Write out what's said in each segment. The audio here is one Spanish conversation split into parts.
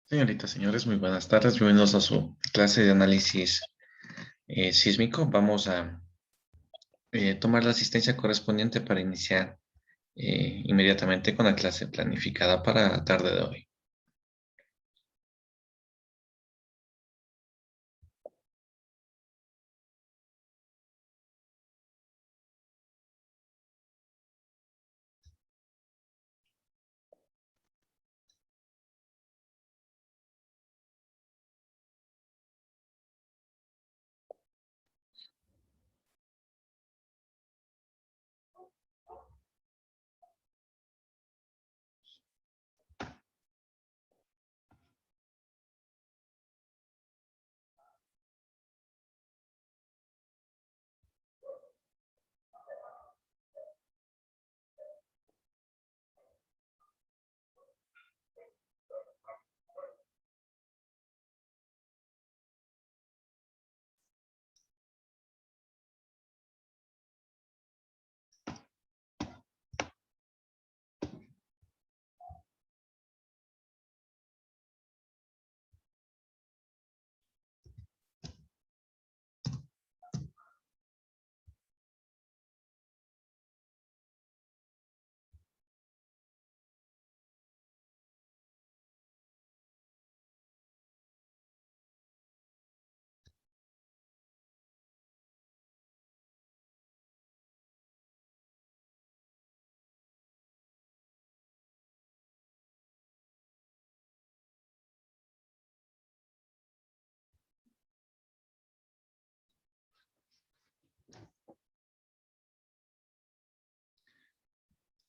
Señoritas, señores, muy buenas tardes. Bienvenidos a su clase de análisis sísmico. Vamos a tomar la asistencia correspondiente para iniciar inmediatamente con la clase planificada para la tarde de hoy.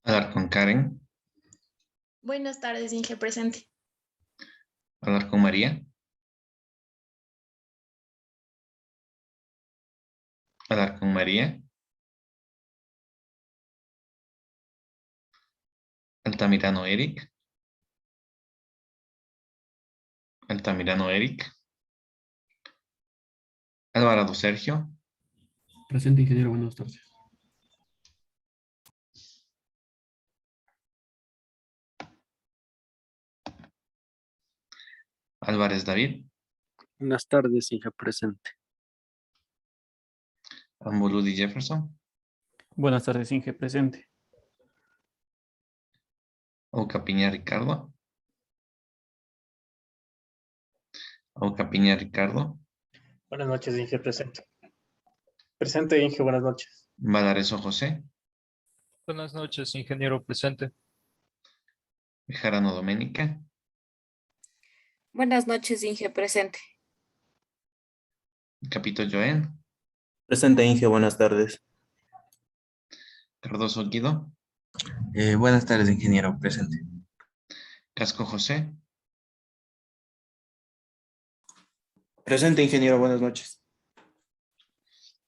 Hablar con Karen, Buenas tardes, Inge presente. hablar con María, hablar con María, Altamirano Eric, Altamirano Eric, Alvarado Sergio, Presente, ingeniero, buenas tardes. Álvarez David, Buenas tardes, hija presente. Ambuludi Jefferson, Buenas tardes, Inge, presente. Aucapiña Ricardo, Aucapiña Ricardo, Buenas noches, Inge, presente. Presente, Inge, buenas noches. Valareso José, Buenas noches, ingeniero presente. Bejarano Doménica, Buenas noches, Inge presente. Capito Joen, Presente, Inge, buenas tardes. Cardoso Guido, Buenas tardes, ingeniero, presente. Casco José, Presente, ingeniero, buenas noches.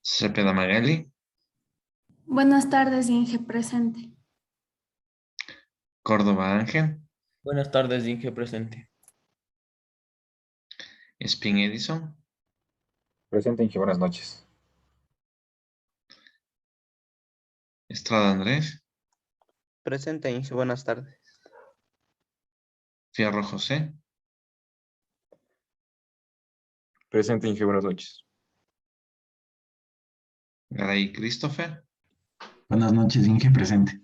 Cepeda Magali, Buenas tardes, Inge presente. Córdoba Ángel, Buenas tardes, Inge, presente. Spin Edison, Presente, Inge, buenas noches. Estrada Andrés, Presente, Inge, buenas tardes. Fierro José, Presente, Inge, buenas noches. Garay Christopher, Buenas noches, Inge, presente.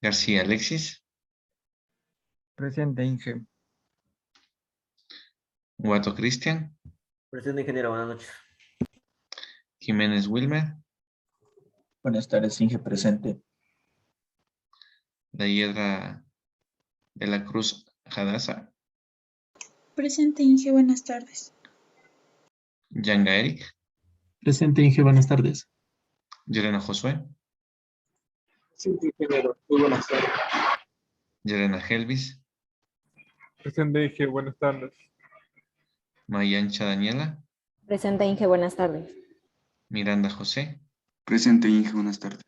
García Alexis, Presente, Inge. Guato Cristian, Presente, ingeniero, buenas noches. Jiménez Wilmer, Buenas tardes, Inge, presente. La Hiedra de la Cruz Hadassah, Presente, Inge, buenas tardes. Yanga Eric, Presente, Inge, buenas tardes. Yerena Josué, Sí, ingeniero, muy buenas tardes. Yerena Helvis, Presente, Inge, buenas tardes. Mayancha Daniela, Presente, Inge, buenas tardes. Miranda José, Presente, Inge, buenas tardes.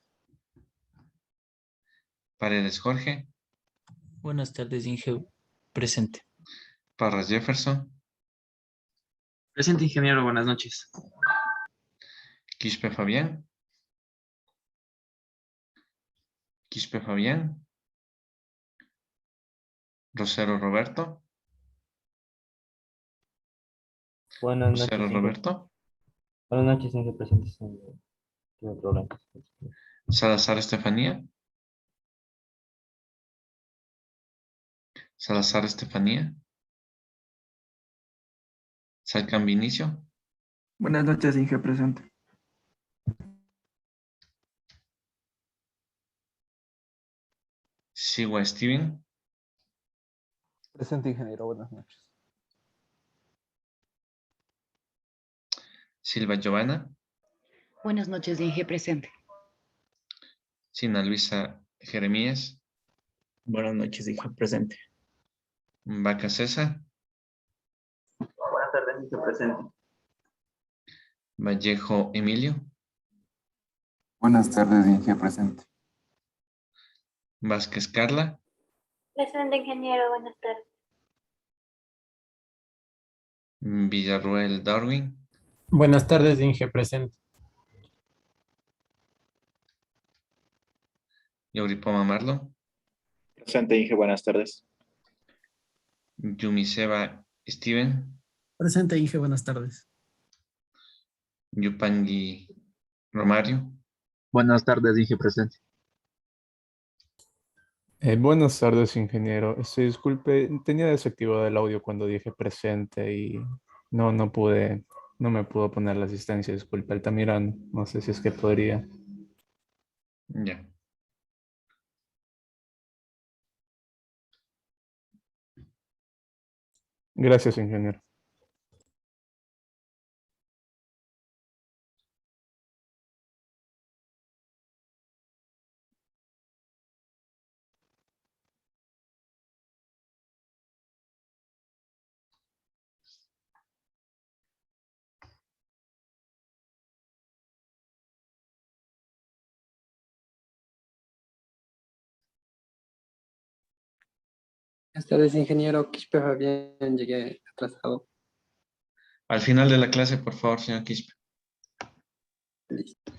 Paredes Jorge, Buenas tardes, Inge presente. Parras Jefferson, Presente, ingeniero, buenas noches. Quispe Fabián, Quispe Fabián, Rosero Roberto. Buenas Rosero noches, Roberto. Buenas noches, Inge presente. No hay problema. Salazar Estefanía. Salazar Estefanía. Salcan Vinicio. Buenas noches, Inge presente. Sigua Steven. Presente, ingeniero. Buenas noches. Silva Giovanna. Buenas noches, Inge presente. Sina Luisa Jeremías. Buenas noches, Inge presente. Vaca César. Buenas tardes, Inge presente. Vallejo Emilio. Buenas tardes, Inge presente. Vázquez Carla. Presente, ingeniero. Buenas tardes. Villarruel Darwin. Buenas tardes, Inge presente. Yauripoma Marlon. Presente, Inge, buenas tardes. Yumiseba Steven. Presente, Inge, buenas tardes. Yupangi Romario. Buenas tardes, Inge presente. Buenas tardes, ingeniero. Disculpe, tenía desactivado el audio cuando dije presente y no me pudo poner la asistencia. Disculpe, Altamirano. No sé si es que podría. Ya. Gracias, ingeniero. Buenas tardes, ingeniero. Quispe Fabián, llegué atrasado. Al final de la clase, por favor, señor Quispe. Listo.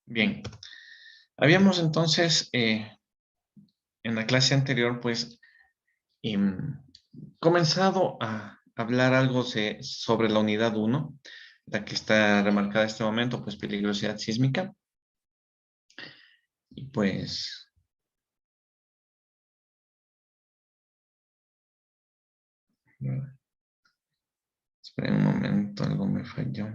Bien. Habíamos entonces, en la clase anterior, pues, comenzado a hablar algo sobre la unidad 1, la que está remarcada en este momento, pues, peligrosidad sísmica. Y pues, esperen un momento, algo me falló.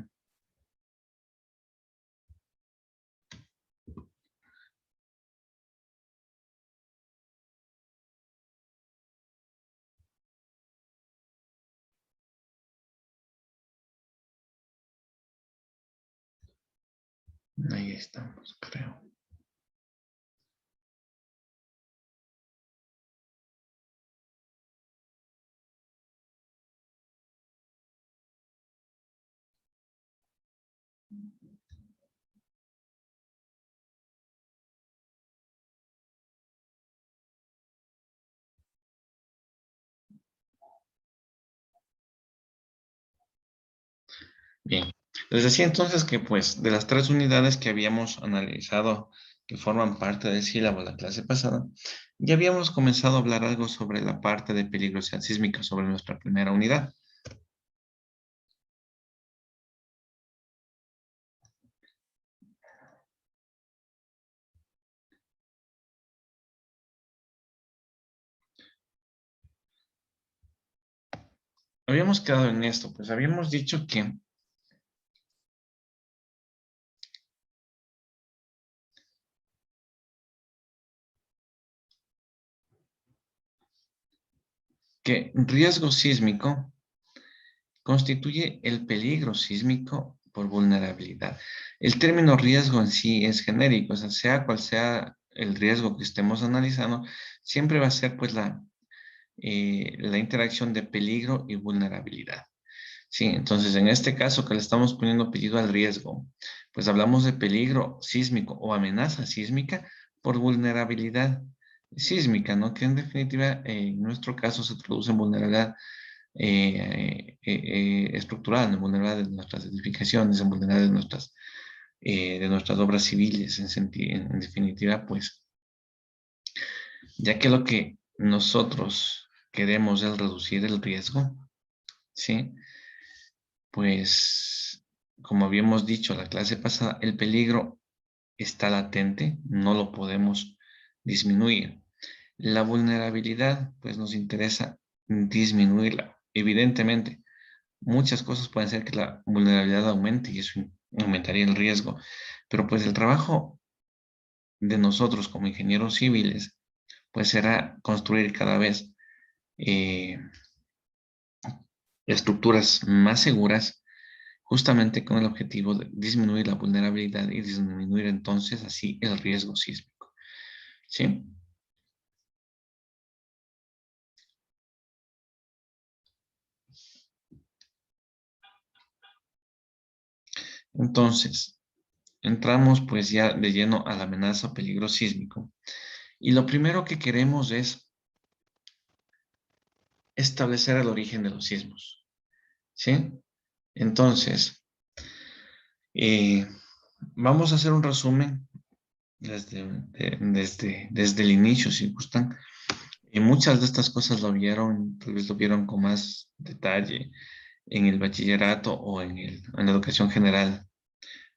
Ahí estamos, creo. Bien, les decía entonces que pues de las 3 unidades que habíamos analizado que forman parte del sílabo de la clase pasada, ya habíamos comenzado a hablar algo sobre la parte de peligrosidad sísmica, sobre nuestra primera unidad. Habíamos quedado en esto, pues habíamos dicho que riesgo sísmico constituye el peligro sísmico por vulnerabilidad. El término riesgo en sí es genérico, o sea cual sea el riesgo que estemos analizando, siempre va a ser pues la interacción de peligro y vulnerabilidad. Sí, entonces en este caso que le estamos poniendo apellido al riesgo, pues hablamos de peligro sísmico o amenaza sísmica por vulnerabilidad sísmica, ¿no? Que en definitiva en nuestro caso se traduce en vulnerabilidad estructural, en vulnerabilidad de nuestras edificaciones, en vulnerabilidad de nuestras obras civiles, en definitiva, pues, ya que lo que nosotros queremos es reducir el riesgo, ¿sí? Pues, como habíamos dicho la clase pasada, el peligro está latente, no lo podemos disminuir. La vulnerabilidad, pues nos interesa disminuirla. Evidentemente, muchas cosas pueden hacer que la vulnerabilidad aumente y eso aumentaría el riesgo, pero pues el trabajo de nosotros como ingenieros civiles, pues será construir cada vez estructuras más seguras, justamente con el objetivo de disminuir la vulnerabilidad y disminuir entonces así el riesgo sísmico. ¿Sí? Entonces, entramos pues ya de lleno a la amenaza o peligro sísmico. Y lo primero que queremos es establecer el origen de los sismos. ¿Sí? Entonces, vamos a hacer un resumen desde el inicio, si gustan. Y muchas de estas cosas lo vieron, tal vez lo vieron con más detalle en el bachillerato o en la educación general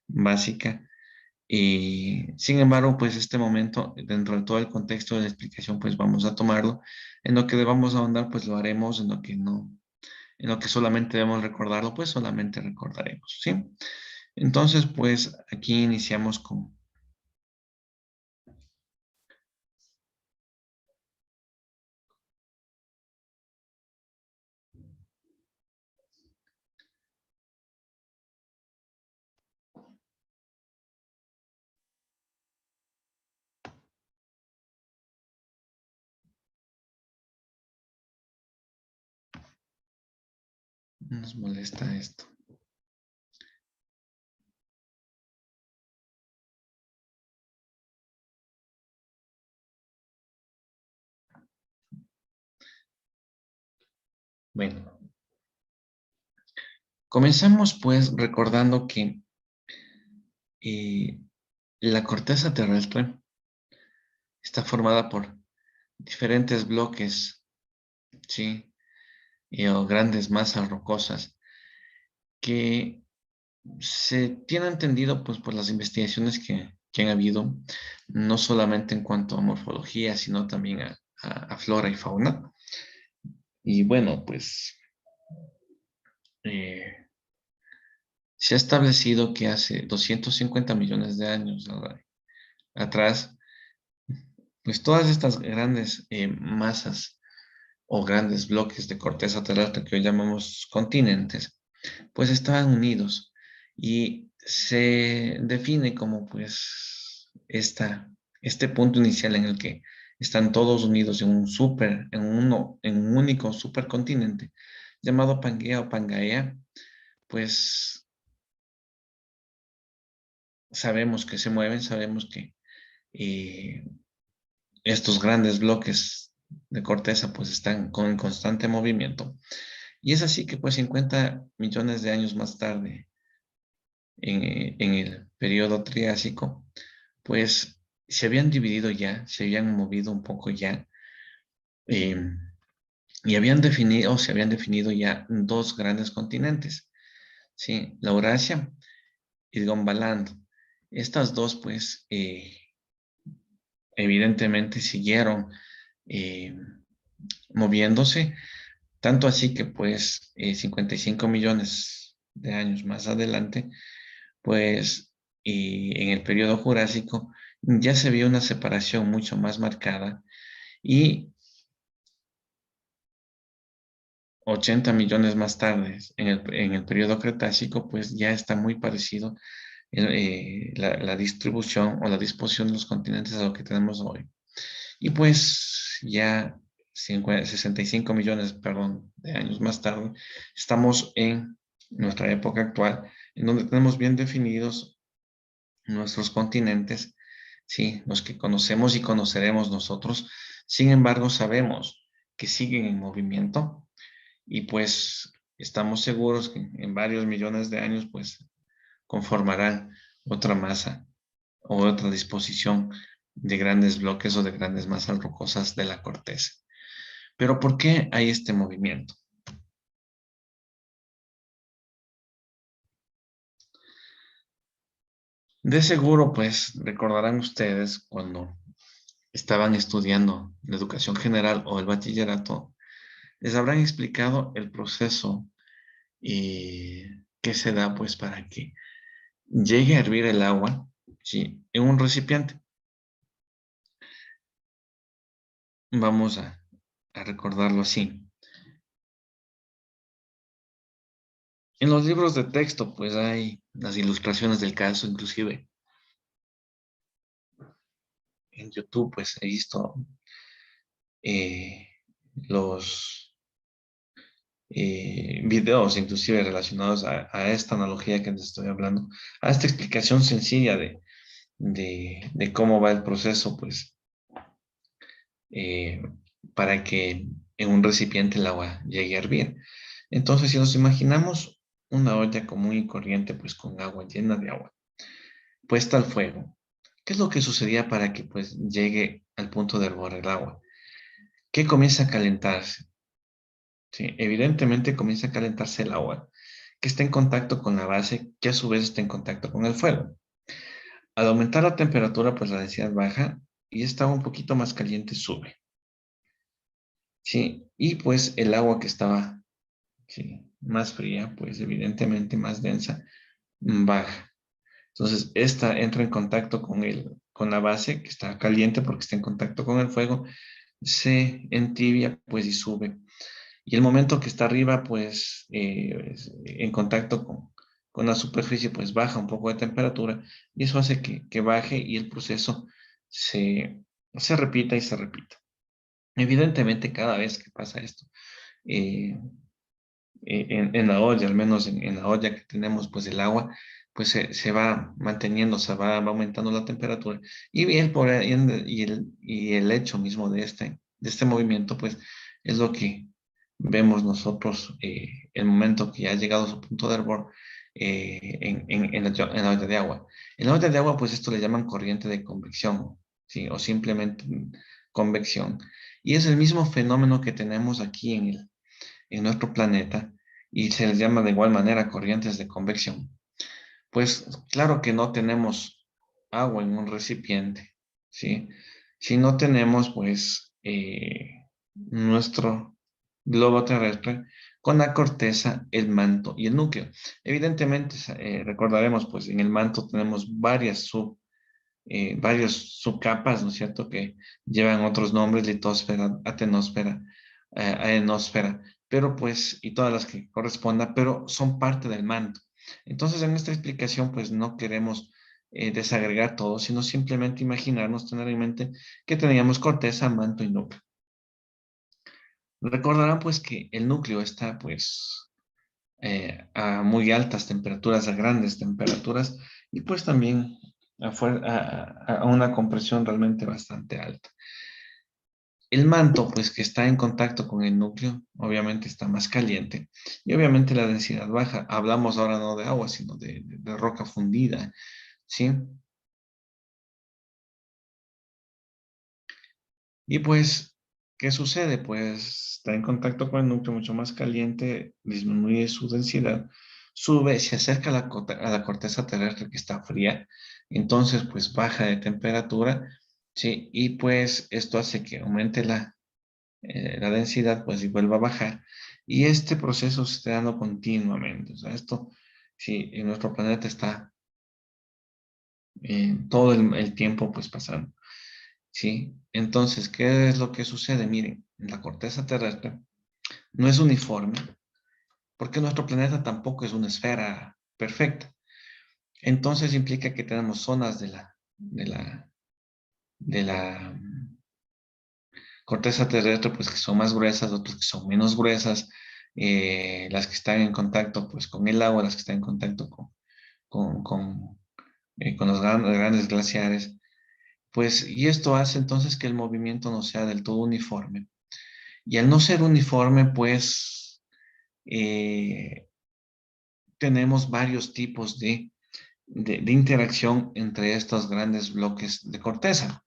básica. Y sin embargo, pues este momento, dentro de todo el contexto de la explicación, pues vamos a tomarlo. En lo que debamos ahondar, pues lo haremos, en lo que no, en lo que solamente debemos recordarlo, pues solamente recordaremos, ¿sí? Entonces, pues aquí iniciamos con... Nos molesta esto. Bueno, comenzamos pues recordando que la corteza terrestre está formada por diferentes bloques, ¿sí? O grandes masas rocosas que se tiene entendido pues por las investigaciones que han habido, no solamente en cuanto a morfología, sino también a flora y fauna. Y bueno, pues se ha establecido que hace 250 millones de años atrás, pues todas estas grandes masas o grandes bloques de corteza terrestre que hoy llamamos continentes, pues estaban unidos y se define como pues este punto inicial en el que están todos unidos en un único supercontinente llamado Pangea o Pangaea, pues sabemos que se mueven, sabemos que estos grandes bloques de corteza pues están con constante movimiento. Y es así que pues 50 millones de años más tarde, en el periodo Triásico, pues se habían dividido ya, se habían movido un poco ya, y se habían definido ya dos grandes continentes, ¿sí? La Eurasia y Gondwaland. Estas dos pues evidentemente siguieron moviéndose, tanto así que pues 55 millones de años más adelante, pues en el periodo Jurásico ya se vio una separación mucho más marcada y 80 millones más tarde, en el periodo Cretácico, pues ya está muy parecido la distribución o la disposición de los continentes a lo que tenemos hoy. Y pues ya 65 millones, perdón, de años más tarde, estamos en nuestra época actual, en donde tenemos bien definidos nuestros continentes, sí, los que conocemos y conoceremos nosotros. Sin embargo, sabemos que siguen en movimiento y pues estamos seguros que en varios millones de años pues conformarán otra masa o otra disposición de grandes bloques o de grandes masas rocosas de la corteza. Pero ¿por qué hay este movimiento? De seguro, pues, recordarán ustedes cuando estaban estudiando la educación general o el bachillerato, les habrán explicado el proceso que se da, pues, para que llegue a hervir el agua, ¿sí?, en un recipiente. Vamos a recordarlo así. En los libros de texto, pues, hay las ilustraciones del caso, inclusive en YouTube, pues, he visto los videos, inclusive relacionados a esta analogía que les estoy hablando, a esta explicación sencilla de cómo va el proceso, pues, eh, para que en un recipiente el agua llegue a hervir. Entonces, si nos imaginamos una olla común y corriente, pues, con agua llena de agua, puesta al fuego, ¿qué es lo que sucedía para que, pues, llegue al punto de hervor el agua? Que comienza a calentarse. Sí, evidentemente comienza a calentarse el agua, que está en contacto con la base, que a su vez está en contacto con el fuego. Al aumentar la temperatura, pues la densidad baja y esta agua un poquito más caliente sube. Sí, y pues el agua que estaba, sí, más fría, pues evidentemente más densa, baja. Entonces, esta entra en contacto con la base, que está caliente porque está en contacto con el fuego, se entibia, pues, y sube. Y el momento que está arriba, pues, en contacto con la superficie, pues baja un poco de temperatura y eso hace que baje y el proceso se repita y se repita. Evidentemente, cada vez que pasa esto, en la olla, al menos en la olla que tenemos, pues el agua, pues se va manteniendo, va aumentando la temperatura y el hecho mismo de este movimiento, pues es lo que vemos nosotros el momento que ha llegado a su punto de hervor en la olla de agua. En la olla de agua, pues esto le llaman corriente de convección, ¿sí? O simplemente convección. Y es el mismo fenómeno que tenemos aquí en nuestro planeta y se les llama de igual manera corrientes de convección. Pues claro que no tenemos agua en un recipiente, ¿sí? Si no tenemos, pues, nuestro globo terrestre con la corteza, el manto y el núcleo. Evidentemente, recordaremos, pues, en el manto tenemos varias subcapas, ¿no es cierto?, que llevan otros nombres: litosfera, atenosfera, aenosfera, pero pues, y todas las que correspondan, pero son parte del manto. Entonces, en esta explicación, pues, no queremos desagregar todo, sino simplemente imaginarnos, tener en mente que teníamos corteza, manto y núcleo. Recordarán, pues, que el núcleo está, pues, a muy altas temperaturas, a grandes temperaturas, y pues también a una compresión realmente bastante alta. El manto, pues, que está en contacto con el núcleo, obviamente está más caliente y obviamente la densidad baja. Hablamos ahora no de agua, sino de roca fundida, ¿sí? Y pues, ¿qué sucede? Pues está en contacto con el núcleo mucho más caliente, disminuye su densidad, sube, se acerca a la corteza terrestre que está fría, entonces pues baja de temperatura, ¿sí? Y pues esto hace que aumente la densidad, pues, y vuelva a bajar. Y este proceso se está dando continuamente. O sea, esto, sí, en nuestro planeta está todo el tiempo, pues, pasando. ¿Sí? Entonces, ¿qué es lo que sucede? Miren, la corteza terrestre no es uniforme, porque nuestro planeta tampoco es una esfera perfecta. Entonces, implica que tenemos zonas de la corteza terrestre, pues, que son más gruesas, otras que son menos gruesas, las que están en contacto, pues, con el agua, las que están en contacto con los grandes glaciares, pues, y esto hace entonces que el movimiento no sea del todo uniforme. Y al no ser uniforme, pues, tenemos varios tipos de interacción entre estos grandes bloques de corteza.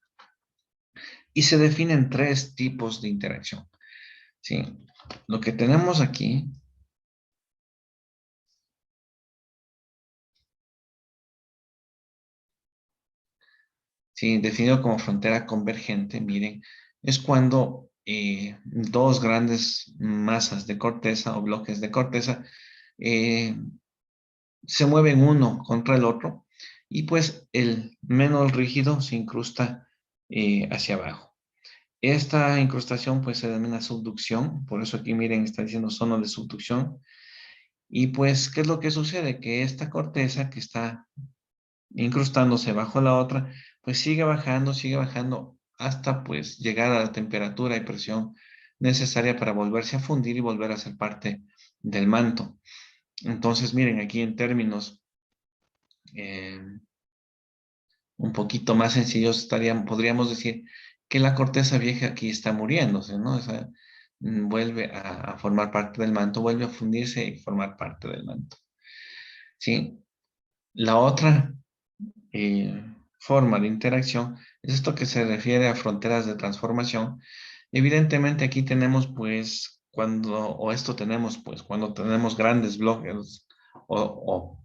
Y se definen 3 tipos de interacción. ¿Sí? Lo que tenemos aquí ¿sí? Definido como frontera convergente, miren, es cuando 2 grandes masas de corteza o bloques de corteza se mueven uno contra el otro y pues el menos rígido se incrusta hacia abajo. Esta incrustación pues se denomina subducción, por eso aquí miren está diciendo zona de subducción. Y pues, ¿qué es lo que sucede? Que esta corteza que está incrustándose bajo la otra, pues sigue bajando hasta pues llegar a la temperatura y presión necesaria para volverse a fundir y volver a ser parte del manto. Entonces, miren, aquí en términos un poquito más sencillos podríamos decir que la corteza vieja aquí está muriéndose, ¿no? O sea, vuelve a formar parte del manto, vuelve a fundirse y formar parte del manto. ¿Sí? La otra forma de interacción es esto que se refiere a fronteras de transformación. Evidentemente aquí tenemos pues cuando tenemos grandes bloques o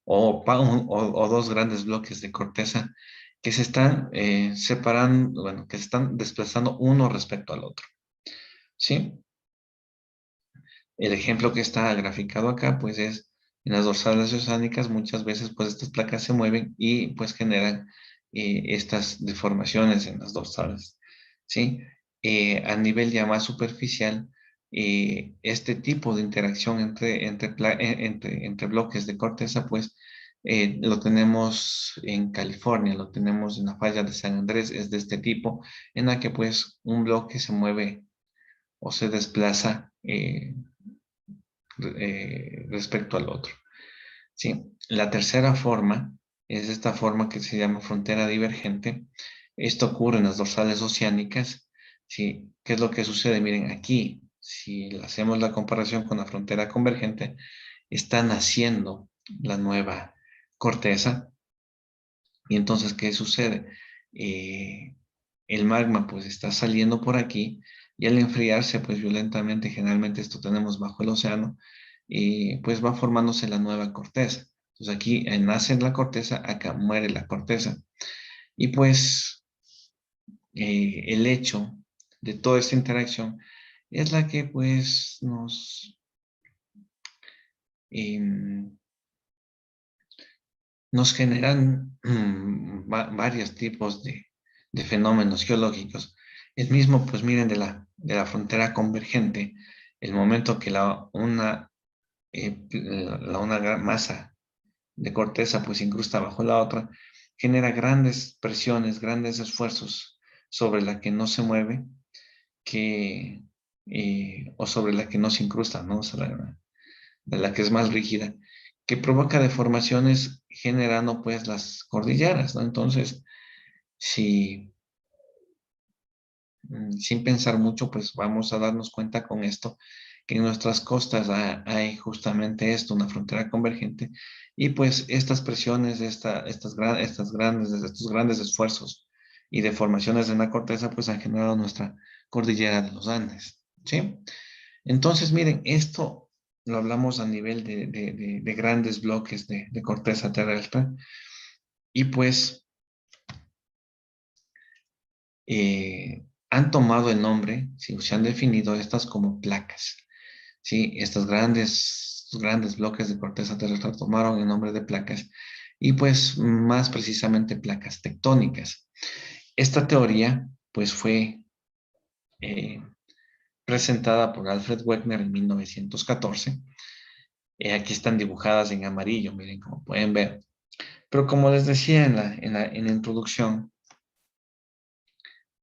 2 grandes bloques de corteza que se están separando, bueno, que se están desplazando uno respecto al otro. ¿Sí? El ejemplo que está graficado acá, pues es en las dorsales oceánicas, muchas veces pues estas placas se mueven y pues generan estas deformaciones en las dorsales. ¿Sí? A nivel ya más superficial, este tipo de interacción entre bloques de corteza, pues lo tenemos en California, lo tenemos en la falla de San Andrés, es de este tipo, en la que pues un bloque se mueve o se desplaza respecto al otro. ¿Sí? La tercera forma es esta forma que se llama frontera divergente. Esto ocurre en las dorsales oceánicas. ¿Sí? ¿Qué es lo que sucede? Miren, aquí, si hacemos la comparación con la frontera convergente, está naciendo la nueva corteza. Y entonces, ¿qué sucede? El magma pues está saliendo por aquí y al enfriarse pues violentamente, generalmente esto tenemos bajo el océano, pues va formándose la nueva corteza. Entonces aquí nace la corteza, acá muere la corteza. Y pues el hecho de toda esta interacción es la que pues nos generan varios tipos de fenómenos geológicos. El mismo, pues miren, de la frontera convergente, el momento que una gran masa de corteza pues incrusta bajo la otra, genera grandes presiones, grandes esfuerzos sobre la que no se mueve, o sobre la que no se incrusta, ¿no? O sea, de la que es más rígida, que provoca deformaciones generando pues las cordilleras, ¿no? Entonces, sin pensar mucho, pues vamos a darnos cuenta con esto que en nuestras costas hay justamente esto, una frontera convergente, y pues estas presiones, estos grandes esfuerzos y deformaciones en la corteza, pues han generado nuestra cordillera de los Andes, ¿sí? Entonces, miren, esto lo hablamos a nivel de grandes bloques de corteza terrestre, y pues han tomado el nombre, ¿sí? Se han definido estas como placas, ¿sí? Estos grandes bloques de corteza terrestre tomaron el nombre de placas, y pues más precisamente placas tectónicas. Esta teoría pues fue presentada por Alfred Wegener en 1914. Aquí están dibujadas en amarillo, miren, como pueden ver. Pero como les decía en la introducción,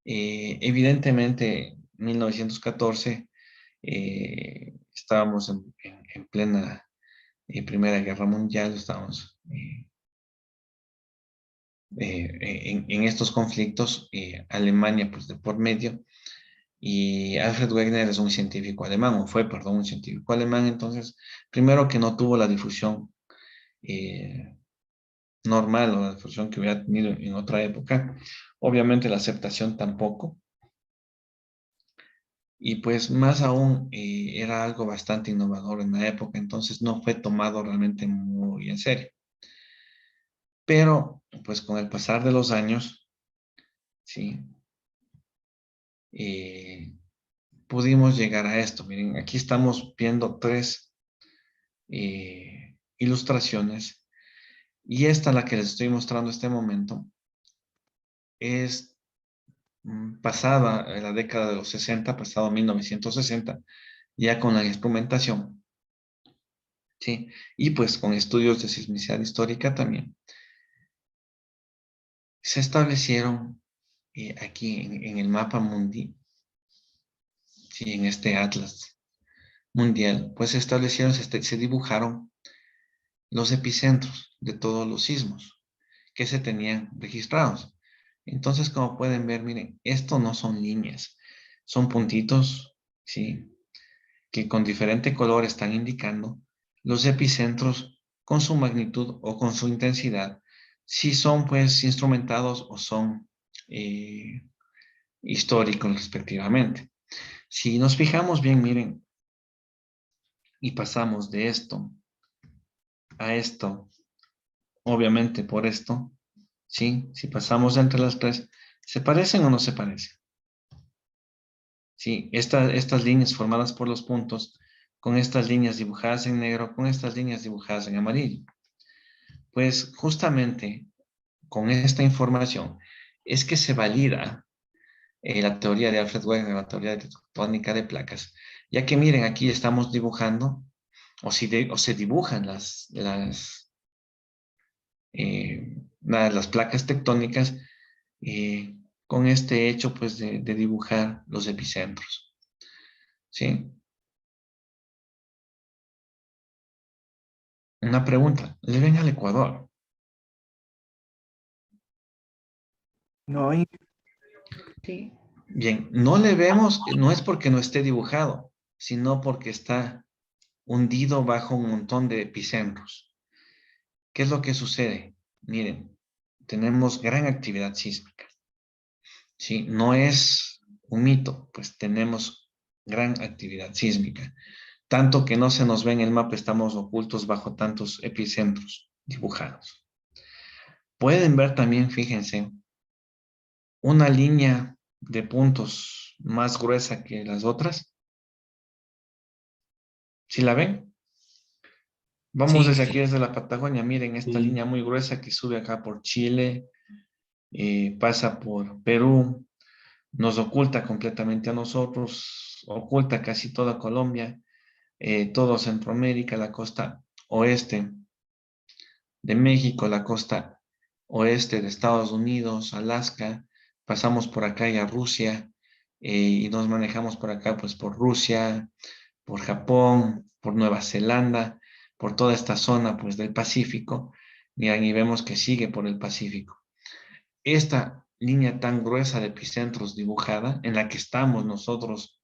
evidentemente, 1914, estábamos en plena Primera Guerra Mundial, estábamos en estos conflictos, Alemania pues de por medio, Y Alfred Wegener es un científico alemán, o fue, perdón, un científico alemán. Entonces, primero que no tuvo la difusión normal o la difusión que hubiera tenido en otra época. Obviamente la aceptación tampoco. Y pues más aún era algo bastante innovador en la época, entonces no fue tomado realmente muy en serio. Pero pues con el pasar de los años, sí, pudimos llegar a esto. Miren, aquí estamos viendo tres ilustraciones y esta, la que les estoy mostrando en este momento, es pasada en la década de los 60, pasado 1960, ya con la instrumentación, ¿sí? Y pues con estudios de sismicidad histórica también. Se establecieron aquí en el mapa mundial, ¿sí? En este atlas mundial, pues se establecieron, se dibujaron los epicentros de todos los sismos que se tenían registrados. Entonces, como pueden ver, miren, esto no son líneas, son puntitos, ¿sí? Que con diferente color están indicando los epicentros con su magnitud o con su intensidad, si son pues instrumentados o son históricos respectivamente. Si nos fijamos bien, miren, y pasamos de esto a esto, obviamente por esto, ¿sí? Si pasamos entre las tres, ¿se parecen o no se parecen? Sí, estas líneas formadas por los puntos, con estas líneas dibujadas en negro, con estas líneas dibujadas en amarillo. Pues justamente con esta información es que se valida la teoría de Alfred Wegener, la teoría de tectónica de placas, ya que miren, aquí estamos dibujando, o se dibujan las placas tectónicas con este hecho pues de dibujar los epicentros. ¿Sí? Una pregunta, ¿le ven al Ecuador? No, Sí. Bien, no le vemos, no es porque no esté dibujado, sino porque está hundido bajo un montón de epicentros. ¿Qué es lo que sucede? Miren, tenemos gran actividad sísmica. ¿Sí? No es un mito, pues tenemos gran actividad sísmica. Tanto que no se nos ve en el mapa, estamos ocultos bajo tantos epicentros dibujados. Pueden ver también, fíjense, una línea de puntos más gruesa que las otras. ¿Sí la ven? Vamos Sí, desde aquí, desde la Patagonia. Miren esta Sí. línea muy gruesa que sube acá por Chile, pasa por Perú, nos oculta completamente a nosotros, oculta casi toda Colombia, todo Centroamérica, la costa oeste de México, la costa oeste de Estados Unidos, Alaska, pasamos por acá y a Rusia, y nos manejamos por acá, pues por Rusia, por Japón, por Nueva Zelanda, por toda esta zona, pues del Pacífico, y vemos que sigue por el Pacífico. Esta línea tan gruesa de epicentros dibujada, en la que estamos nosotros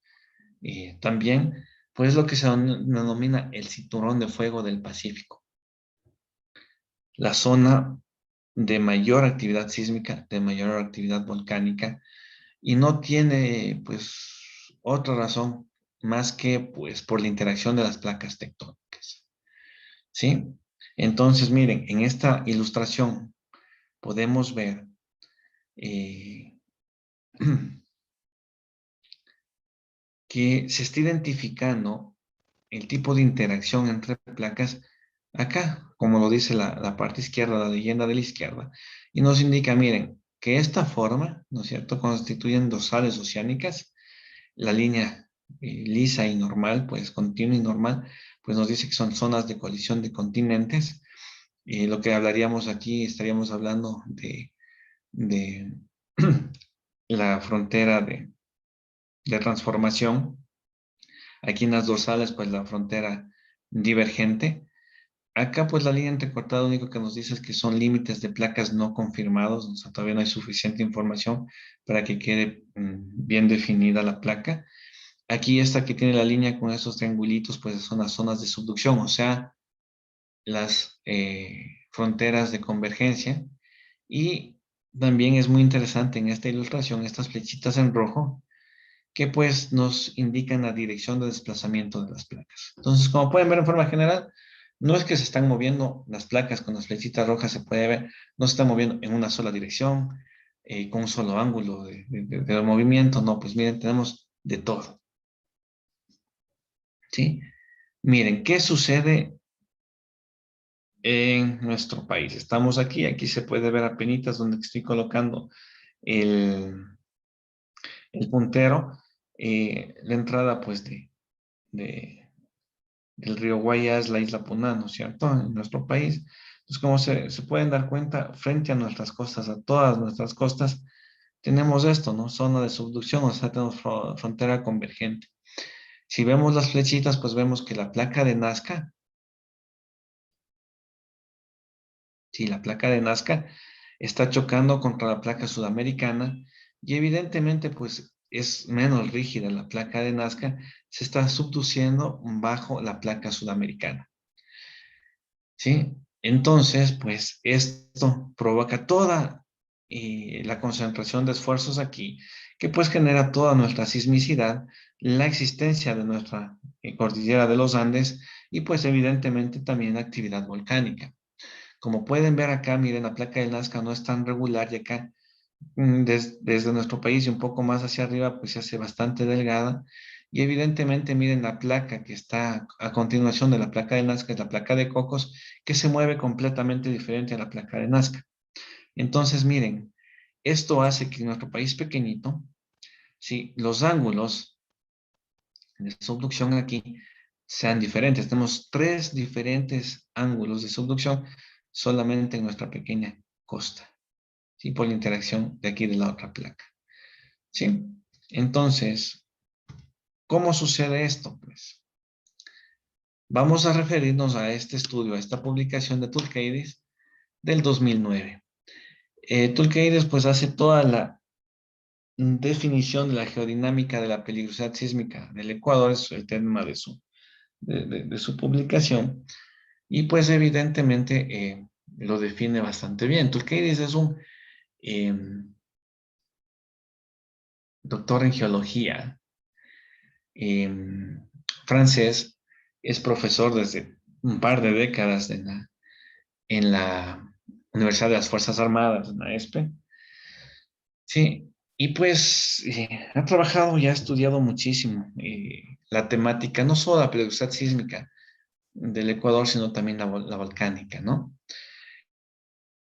también, pues es lo que se denomina el cinturón de fuego del Pacífico. La zona de mayor actividad sísmica, de mayor actividad volcánica, y no tiene pues otra razón más que pues por la interacción de las placas tectónicas. ¿Sí? Entonces, miren, en esta ilustración podemos ver que se está identificando el tipo de interacción entre placas acá, como lo dice la parte izquierda, la leyenda de la izquierda, y nos indica, miren, que esta forma, ¿no es cierto?, constituyen dorsales oceánicas, la línea lisa y normal, pues continua y normal, pues nos dice que son zonas de colisión de continentes. Lo que hablaríamos aquí, estaríamos hablando de la frontera de transformación. Aquí en las dorsales, pues la frontera divergente. acá pues la línea entrecortada lo único que nos dice es que son límites de placas no confirmados, o sea, todavía no hay suficiente información para que quede bien definida la placa. Aquí esta que tiene la línea con esos triangulitos, pues son las zonas de subducción, o sea, las fronteras de convergencia. Y también es muy interesante en esta ilustración, estas flechitas en rojo, que pues nos indican la dirección de desplazamiento de las placas. Entonces, como pueden ver en forma general, no es que se están moviendo las placas con las flechitas rojas, se puede ver, no se están moviendo en una sola dirección, con un solo ángulo de movimiento, no, pues miren, tenemos de todo. ¿Sí? Miren, ¿qué sucede en nuestro país? Estamos aquí se puede ver apenitas donde estoy colocando el puntero, la entrada pues del río Guayas es la isla Puná, ¿no es cierto? En nuestro país. Entonces, como se pueden dar cuenta, frente a nuestras costas, a todas nuestras costas, tenemos esto, ¿no? Zona de subducción, o sea, tenemos frontera convergente. Si vemos las flechitas, pues vemos que la placa de Nazca, sí, la placa de Nazca está chocando contra la placa sudamericana y evidentemente, pues, es menos rígida la placa de Nazca, se está subduciendo bajo la placa sudamericana. ¿Sí? Entonces, pues esto provoca toda la concentración de esfuerzos aquí, que pues genera toda nuestra sismicidad, la existencia de nuestra cordillera de los Andes y pues evidentemente también actividad volcánica. Como pueden ver acá, miren, la placa de Nazca no es tan regular y acá desde nuestro país y un poco más hacia arriba, pues se hace bastante delgada. Y evidentemente, miren la placa que está a continuación de la placa de Nazca, es la placa de Cocos, que se mueve completamente diferente a la placa de Nazca. Entonces, miren, esto hace que en nuestro país pequeñito, sí, los ángulos de subducción aquí sean diferentes. Tenemos 3 diferentes ángulos de subducción solamente en nuestra pequeña costa. ¿Sí? Por la interacción de aquí de la otra placa. ¿Sí? Entonces, ¿cómo sucede esto? Pues vamos a referirnos a este estudio, a esta publicación de Tulkaides del 2009. Tulkaides pues hace toda la definición de la geodinámica de la peligrosidad sísmica del Ecuador, es el tema de su publicación, y pues evidentemente lo define bastante bien. Tulkaides es un doctor en geología, francés, es profesor desde un par de décadas en la Universidad de las Fuerzas Armadas, en la ESPE. Sí, y pues ha trabajado y ha estudiado muchísimo la temática, no solo la peligrosidad sísmica del Ecuador, sino también la volcánica, ¿no?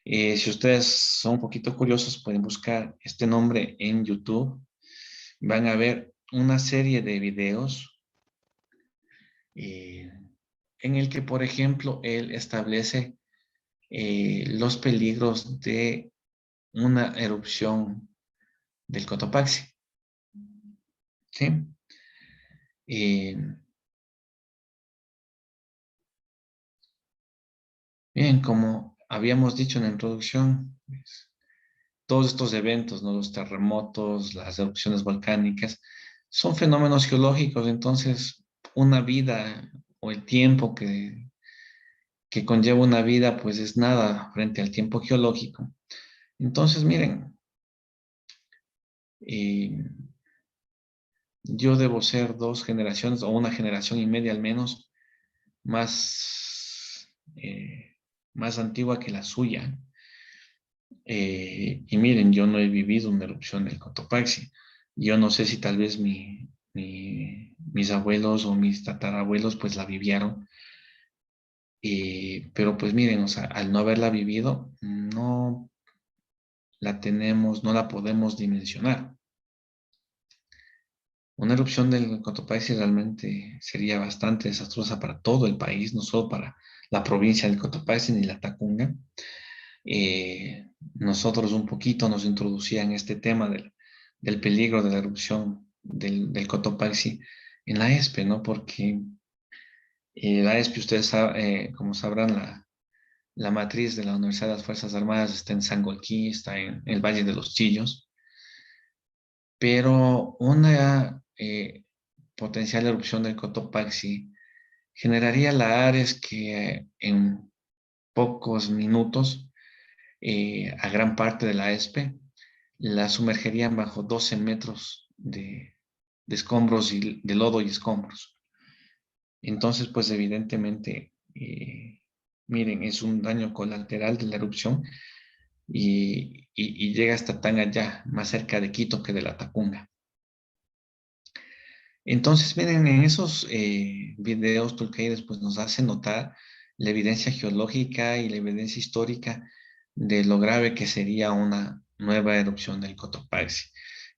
Si ustedes son un poquito curiosos, pueden buscar este nombre en YouTube. Van a ver una serie de videos en el que, por ejemplo, él establece los peligros de una erupción del Cotopaxi. ¿Sí? Bien, como habíamos dicho en la introducción, pues, todos estos eventos, ¿no? Los terremotos, las erupciones volcánicas, son fenómenos geológicos, entonces una vida o el tiempo que conlleva una vida, pues es nada frente al tiempo geológico. Entonces, miren, yo debo ser 2 generaciones o 1 generación y media al menos más antigua que la suya. Y miren, yo no he vivido una erupción del Cotopaxi. Yo no sé si tal vez mis abuelos o mis tatarabuelos pues la vivieron. Pero pues miren, o sea, al no haberla vivido, no la tenemos, no la podemos dimensionar. Una erupción del Cotopaxi realmente sería bastante desastrosa para todo el país, no solo para la provincia del Cotopaxi ni la Tacunga. Nosotros un poquito nos introducían este tema del peligro de la erupción del Cotopaxi en la ESPE, ¿no? Porque La ESPI, ustedes como sabrán, la matriz de la Universidad de las Fuerzas Armadas está en Sangolquí, está en el Valle de los Chillos, pero una potencial erupción del Cotopaxi generaría lahares que en pocos minutos a gran parte de la ESPE la sumergerían bajo 12 metros de escombros y de lodo y escombros. Entonces, pues evidentemente, miren, es un daño colateral de la erupción y llega hasta tan allá, más cerca de Quito que de la Tacunga. Entonces, miren, en esos videos Tulcaides pues nos hace notar la evidencia geológica y la evidencia histórica de lo grave que sería una nueva erupción del Cotopaxi.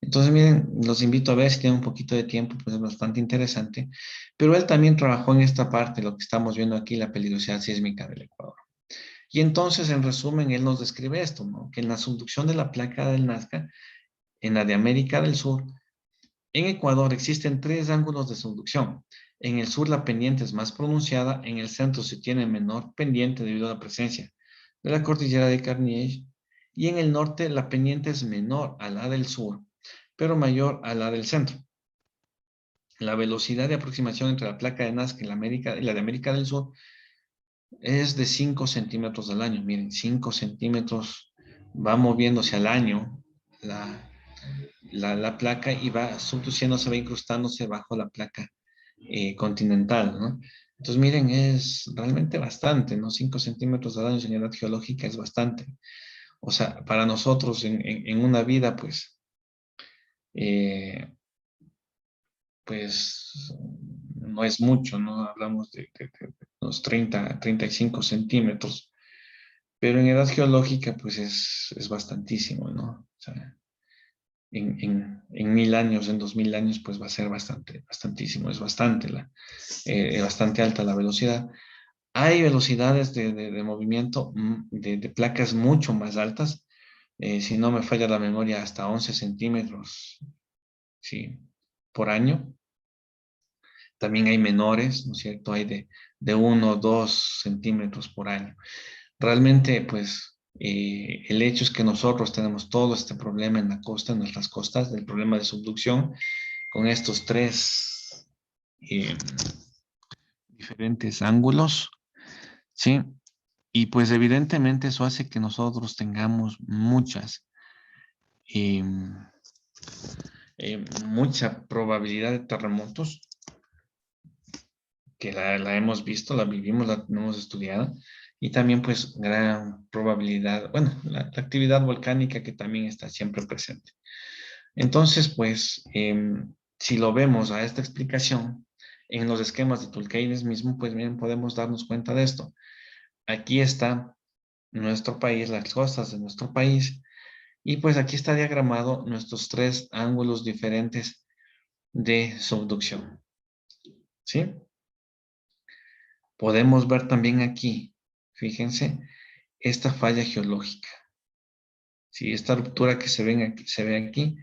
Entonces, miren, los invito a ver si tienen un poquito de tiempo, pues es bastante interesante. Pero él también trabajó en esta parte, lo que estamos viendo aquí, la peligrosidad sísmica del Ecuador. Y entonces, en resumen, él nos describe esto, ¿no? Que en la subducción de la placa del Nazca, en la de América del Sur, en Ecuador existen 3 ángulos de subducción. En el sur la pendiente es más pronunciada, en el centro se tiene menor pendiente debido a la presencia de la cordillera de Carnier, y en el norte la pendiente es menor a la del sur, pero mayor a la del centro. La velocidad de aproximación entre la placa de Nazca y la de América del Sur es de 5 centímetros al año. Miren, 5 centímetros va moviéndose al año la placa y va subduciéndose, va incrustándose bajo la placa continental, ¿no? Entonces, miren, es realmente bastante, ¿no? 5 centímetros al año en edad geológica es bastante. O sea, para nosotros en una vida, pues no es mucho, ¿no? Hablamos de unos 35 centímetros, pero en edad geológica, pues es bastantísimo, ¿no? O sea, en 1000 años, en 2000 años, pues va a ser bastantísimo, es bastante alta la velocidad. Hay velocidades de movimiento de placas mucho más altas, si no me falla la memoria, hasta 11 centímetros, sí, por año. También hay menores, ¿no es cierto? Hay de 1 o 2 centímetros por año. Realmente, pues, el hecho es que nosotros tenemos todo este problema en la costa, en nuestras costas, del problema de subducción, con estos 3 diferentes ángulos, ¿sí? Y pues evidentemente eso hace que nosotros tengamos mucha probabilidad de terremotos, que la hemos visto, la vivimos, la tenemos estudiada, y también pues gran probabilidad, bueno, la actividad volcánica que también está siempre presente. Entonces, pues, si lo vemos a esta explicación, en los esquemas de Tulcaides mismo, pues bien, podemos darnos cuenta de esto. Aquí está nuestro país, las costas de nuestro país, y pues aquí está diagramado nuestros 3 ángulos diferentes de subducción. ¿Sí? Podemos ver también aquí, fíjense, esta falla geológica. ¿Sí? Esta ruptura que se ve aquí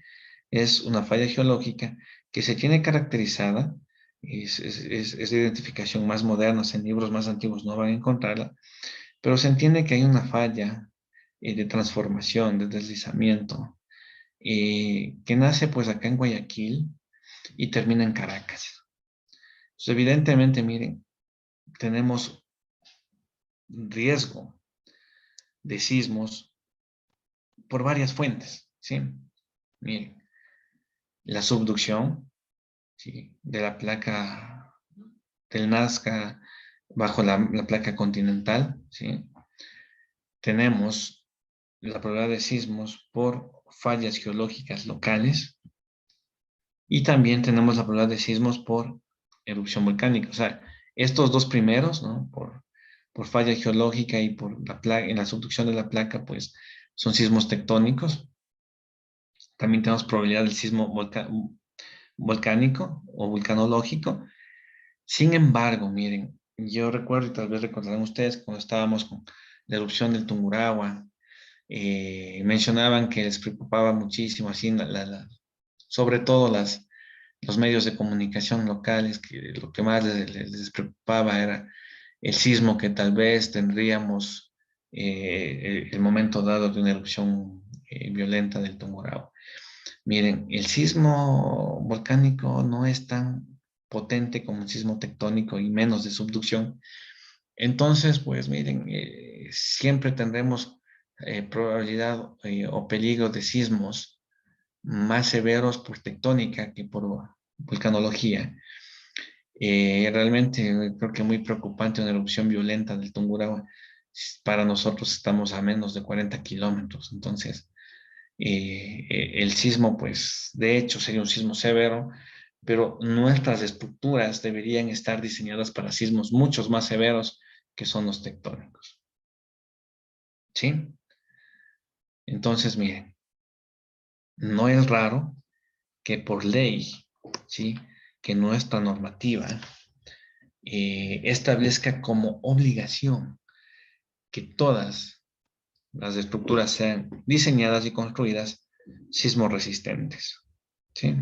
es una falla geológica que se tiene caracterizada, es de identificación más moderna, en libros más antiguos no van a encontrarla, pero se entiende que hay una falla de transformación, de deslizamiento, que nace pues acá en Guayaquil y termina en Caracas. Entonces, evidentemente, miren, tenemos riesgo de sismos por varias fuentes, ¿sí? Miren, la subducción, ¿sí?, de la placa del Nazca bajo la placa continental, ¿sí? Tenemos la probabilidad de sismos por fallas geológicas locales y también tenemos la probabilidad de sismos por erupción volcánica. O sea, estos 2 primeros, ¿no?, por falla geológica y por en la subducción de la placa, pues son sismos tectónicos. También tenemos probabilidad del sismo volcánico o vulcanológico. Sin embargo, miren, yo recuerdo, y tal vez recordarán ustedes, cuando estábamos con la erupción del Tungurahua, mencionaban que les preocupaba muchísimo, así, sobre todo los medios de comunicación locales, que lo que más les preocupaba era el sismo que tal vez tendríamos el momento dado de una erupción violenta del Tungurahua. Miren, el sismo volcánico no es tan potente como el sismo tectónico y menos de subducción. Entonces, pues miren, siempre tendremos probabilidad o peligro de sismos más severos por tectónica que por volcanología. Realmente creo que muy preocupante una erupción violenta del Tungurahua. Para nosotros estamos a menos de 40 kilómetros, entonces el sismo, pues de hecho sería un sismo severo, pero nuestras estructuras deberían estar diseñadas para sismos muchos más severos que son los tectónicos. ¿Sí? Entonces, miren, no es raro que por ley, ¿sí?, que nuestra normativa establezca como obligación que todas las estructuras sean diseñadas y construidas sismo resistentes. ¿Sí?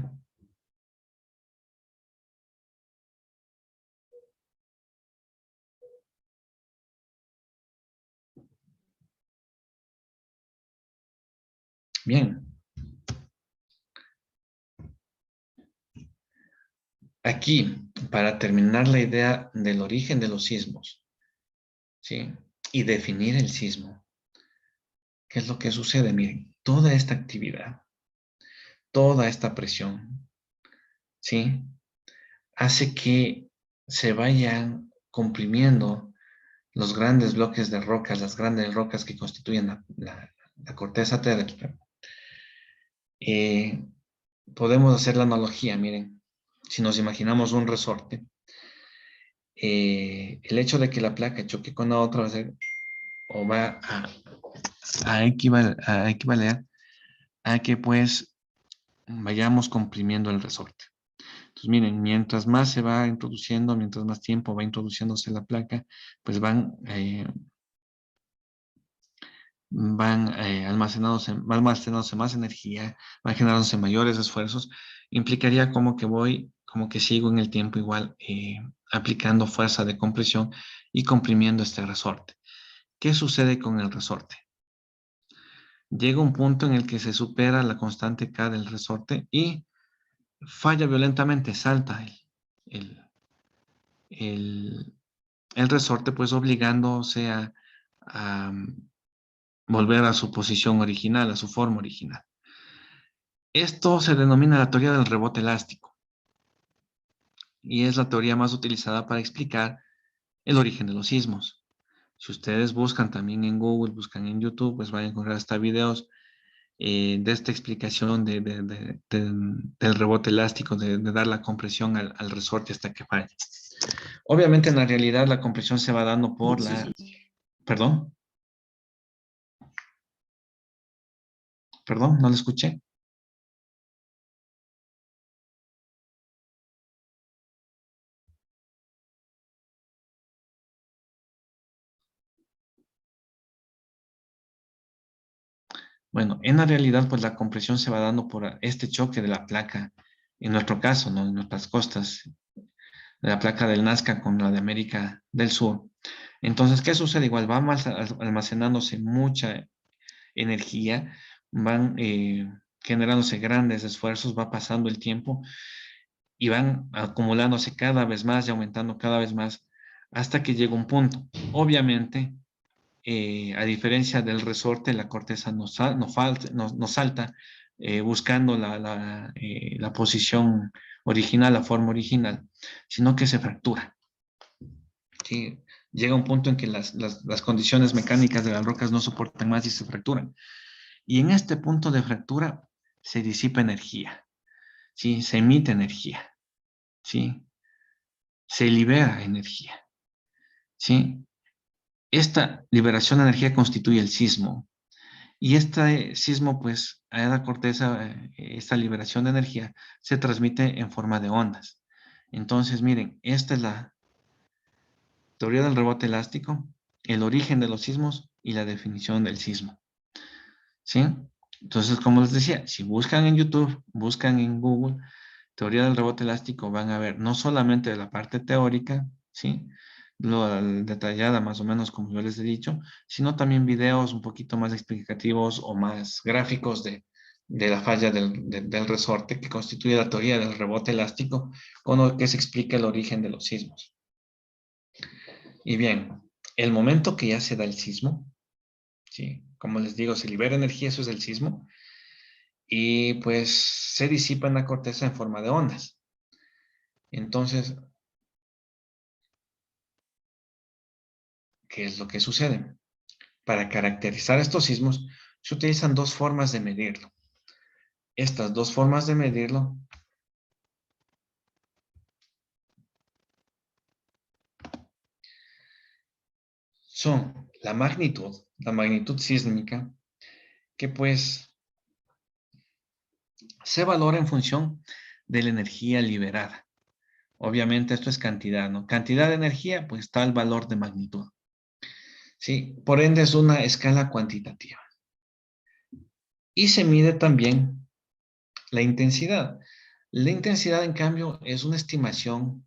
Bien. Aquí, para terminar la idea del origen de los sismos, ¿sí?, y definir el sismo, ¿qué es lo que sucede? Miren, toda esta actividad, toda esta presión, ¿sí?, hace que se vayan comprimiendo los grandes bloques de rocas, las grandes rocas que constituyen la corteza terrestre. Podemos hacer la analogía, miren, si nos imaginamos un resorte, el hecho de que la placa choque con la otra va a ser, o va a equivaler a que pues vayamos comprimiendo el resorte. Entonces miren, mientras más se va introduciendo, mientras más tiempo va introduciéndose la placa, pues van almacenándose más energía, van generándose mayores esfuerzos. Implicaría como que sigo en el tiempo igual aplicando fuerza de compresión y comprimiendo este resorte. ¿Qué sucede con el resorte? Llega un punto en el que se supera la constante K del resorte y falla violentamente, salta el resorte, pues obligándose a volver a su posición original, a su forma original. Esto se denomina la teoría del rebote elástico y es la teoría más utilizada para explicar el origen de los sismos. Si ustedes buscan también en Google, buscan en YouTube, pues van a encontrar hasta videos de esta explicación del rebote elástico, de dar la compresión al resorte hasta que falle. Obviamente en la realidad la compresión se va dando por la... ¿Perdón? Perdón, no lo escuché. Bueno, en la realidad, pues la compresión se va dando por este choque de la placa, en nuestro caso, ¿no?, en nuestras costas, de la placa del Nazca con la de América del Sur. Entonces, ¿qué sucede? Igual va almacenándose mucha energía, van generándose grandes esfuerzos, va pasando el tiempo y van acumulándose cada vez más y aumentando cada vez más hasta que llega un punto. Obviamente, a diferencia del resorte, la corteza no salta buscando la posición original, la forma original, sino que se fractura. ¿Sí? Llega un punto en que las condiciones mecánicas de las rocas no soportan más y se fracturan. Y en este punto de fractura se disipa energía, ¿sí?, se emite energía, ¿sí?, se libera energía, ¿sí? Esta liberación de energía constituye el sismo. Y este sismo, pues, a la corteza, esta liberación de energía se transmite en forma de ondas. Entonces, miren, esta es la teoría del rebote elástico, el origen de los sismos y la definición del sismo. ¿Sí? Entonces, como les decía, si buscan en YouTube, buscan en Google, teoría del rebote elástico van a ver no solamente de la parte teórica, ¿sí? Lo detallada más o menos como yo les he dicho, sino también videos un poquito más explicativos o más gráficos de la falla del resorte que constituye la teoría del rebote elástico con lo que se explica el origen de los sismos. Y bien, el momento que ya se da el sismo, ¿sí? Como les digo, se libera energía, eso es el sismo, y pues se disipa en la corteza en forma de ondas. Entonces, ¿qué es lo que sucede? Para caracterizar estos sismos, se utilizan dos formas de medirlo. Estas dos formas de medirlo son la magnitud sísmica, que pues se valora en función de la energía liberada. Obviamente esto es cantidad, ¿no? Cantidad de energía, pues tal valor de magnitud. ¿Sí? Por ende es una escala cuantitativa. Y se mide también la intensidad. La intensidad, en cambio, es una estimación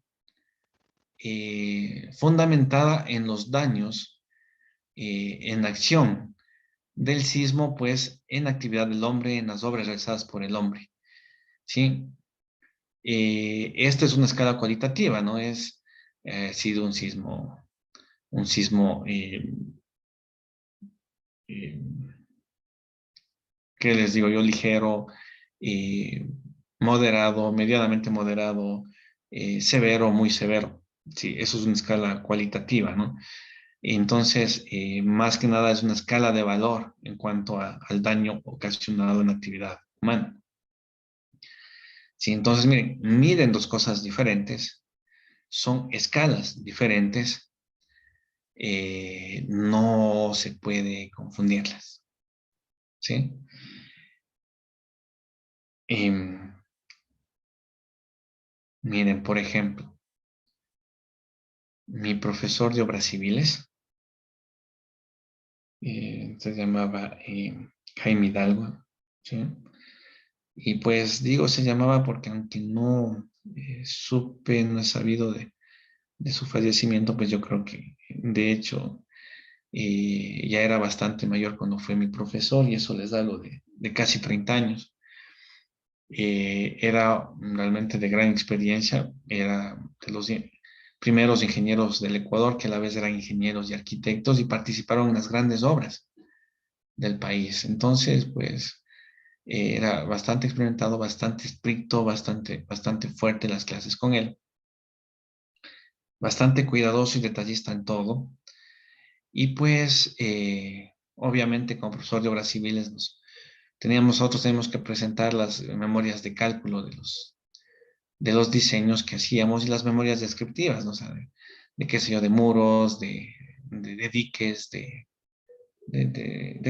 fundamentada en los daños en acción del sismo, pues en actividad del hombre, en las obras realizadas por el hombre. ¿Sí? Esta es una escala cualitativa, no es sido un sismo eh, ¿qué les digo yo? Ligero, moderado, medianamente moderado, severo, muy severo. Sí, eso es una escala cualitativa, ¿no? Entonces, más que nada es una escala de valor en cuanto al daño ocasionado en la actividad humana. Sí, entonces, miren dos cosas diferentes, son escalas diferentes, no se puede confundirlas. ¿Sí? Miren, por ejemplo, mi profesor de obras civiles se llamaba Jaime Hidalgo, ¿sí? Y pues digo se llamaba porque aunque no supe, no he sabido de su fallecimiento, pues yo creo que de hecho ya era bastante mayor cuando fue mi profesor y eso les da lo de casi 30 años. Era realmente de gran experiencia, era de los primeros ingenieros del Ecuador que a la vez eran ingenieros y arquitectos y participaron en las grandes obras del país. Entonces, pues, era bastante experimentado, bastante estricto, bastante fuerte las clases con él, bastante cuidadoso y detallista en todo. Y pues, obviamente, como profesor de obras civiles, nosotros teníamos que presentar las memorias de cálculo de los diseños que hacíamos y las memorias descriptivas, ¿no? O sea, de qué sé yo, de muros, de diques, de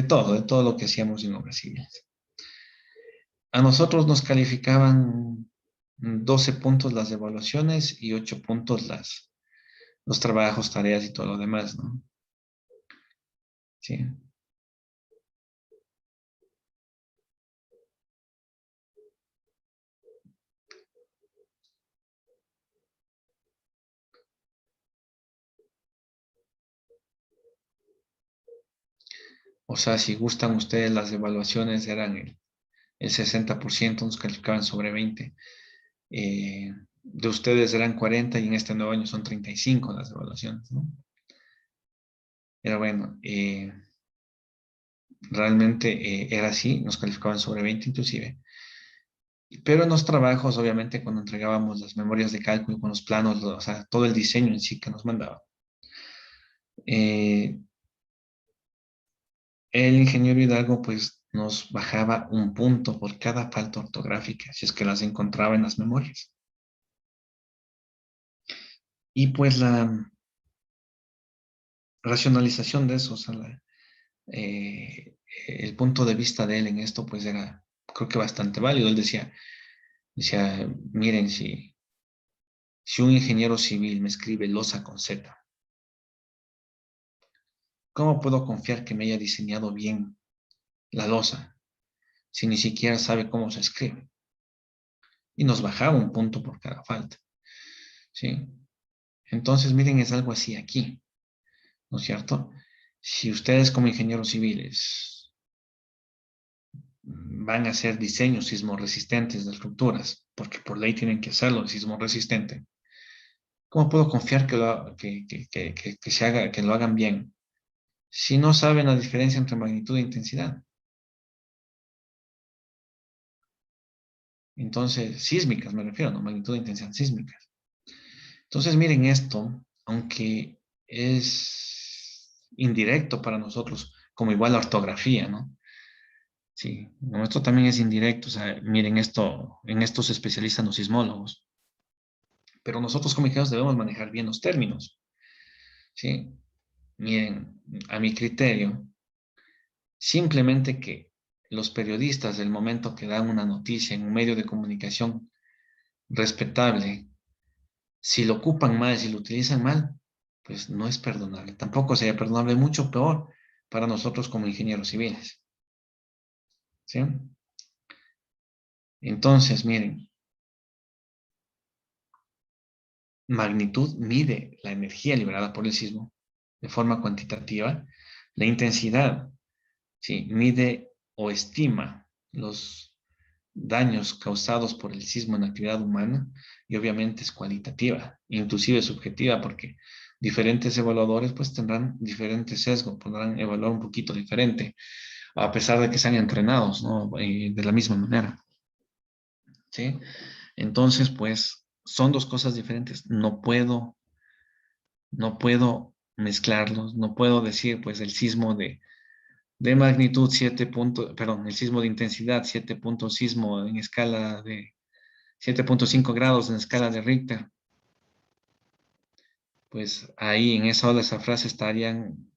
todo lo que hacíamos en obras civiles. A nosotros nos calificaban 12 puntos las evaluaciones y 8 puntos los trabajos, tareas y todo lo demás, ¿no? Sí. O sea, si gustan ustedes, las evaluaciones eran el 60%, nos calificaban sobre 20. De ustedes eran 40 y en este nuevo año son 35 las evaluaciones, ¿no? Pero bueno, realmente era así, nos calificaban sobre 20 inclusive. Pero en los trabajos, obviamente, cuando entregábamos las memorias de cálculo con los planos, o sea, todo el diseño en sí que nos mandaba, el ingeniero Hidalgo pues nos bajaba un punto por cada falta ortográfica, si es que las encontraba en las memorias. Y pues la racionalización de eso, o sea, el punto de vista de él en esto pues era, creo que bastante válido. Él decía, miren, si un ingeniero civil me escribe losa con Z, ¿cómo puedo confiar que me haya diseñado bien la losa si ni siquiera sabe cómo se escribe? y nos bajaba un punto por cada falta. ¿Sí? Entonces, miren, es algo así aquí, ¿no es cierto? Si ustedes como ingenieros civiles van a hacer diseños sismorresistentes de estructuras, porque por ley tienen que hacerlo, el sismo resistente, ¿cómo puedo confiar que se haga, que lo hagan bien si no saben la diferencia entre magnitud e intensidad? Entonces, sísmicas me refiero, no magnitud e intensidad sísmicas. Entonces, miren esto, aunque es indirecto para nosotros, como igual la ortografía, ¿no? Sí, esto también es indirecto, o sea, miren esto, en esto se especializan los sismólogos, pero nosotros como ingenieros debemos manejar bien los términos, ¿sí? Miren, a mi criterio, simplemente que los periodistas del momento que dan una noticia en un medio de comunicación respetable, si lo ocupan mal, si lo utilizan mal, pues no es perdonable. Tampoco sería perdonable, mucho peor para nosotros como ingenieros civiles. ¿Sí? Entonces, miren, magnitud mide la energía liberada por el sismo de forma cuantitativa. La intensidad, ¿sí?, mide o estima los daños causados por el sismo en la actividad humana, y obviamente es cualitativa, inclusive subjetiva, porque diferentes evaluadores pues tendrán diferentes sesgos, podrán evaluar un poquito diferente, a pesar de que sean entrenados, ¿no?, de la misma manera. ¿Sí? Entonces, pues, son dos cosas diferentes. No puedo mezclarlos, no puedo decir, pues, el sismo de magnitud 7 puntos, perdón, el sismo de intensidad 7 puntos sismo en escala de 7.5 grados en escala de Richter. Pues ahí en esa frase estarían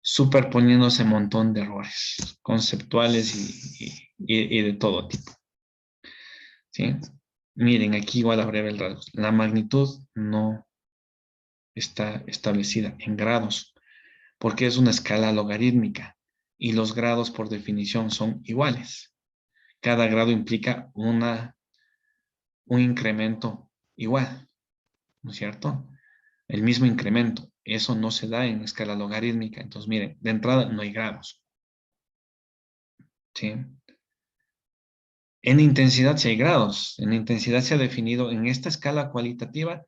superponiéndose un montón de errores conceptuales y de todo tipo. ¿Sí? Miren, aquí igual a breve el rasgo. La magnitud no está establecida en grados, porque es una escala logarítmica y los grados por definición son iguales. Cada grado implica un incremento igual, ¿no es cierto? El mismo incremento. Eso no se da en escala logarítmica. Entonces, miren, de entrada no hay grados. ¿Sí? En intensidad sí hay grados. En intensidad se ha definido en esta escala cualitativa